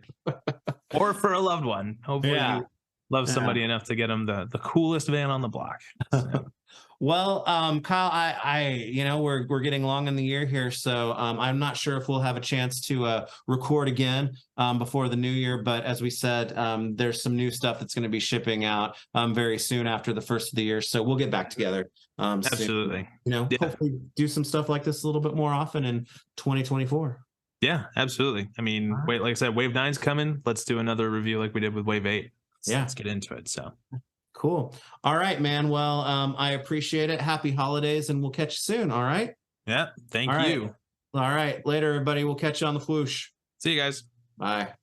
Or for a loved one. Hopefully you love somebody enough to get them the coolest van on the block. So. Well, Kyle, we're getting long in the year here, so I'm not sure if we'll have a chance to record again before the new year. But as we said, there's some new stuff that's going to be shipping out very soon after the first of the year. So we'll get back together. Absolutely. Soon. Hopefully do some stuff like this a little bit more often in 2024. Yeah, absolutely. I mean, like I said, Wave 9's coming. Let's do another review like we did with Wave 8. Let's get into it. So. Cool. All right, man. Well, I appreciate it. Happy holidays, and we'll catch you soon. All right. Yeah. Thank you. All right. Later, everybody. We'll catch you on the Fwoosh. See you guys. Bye.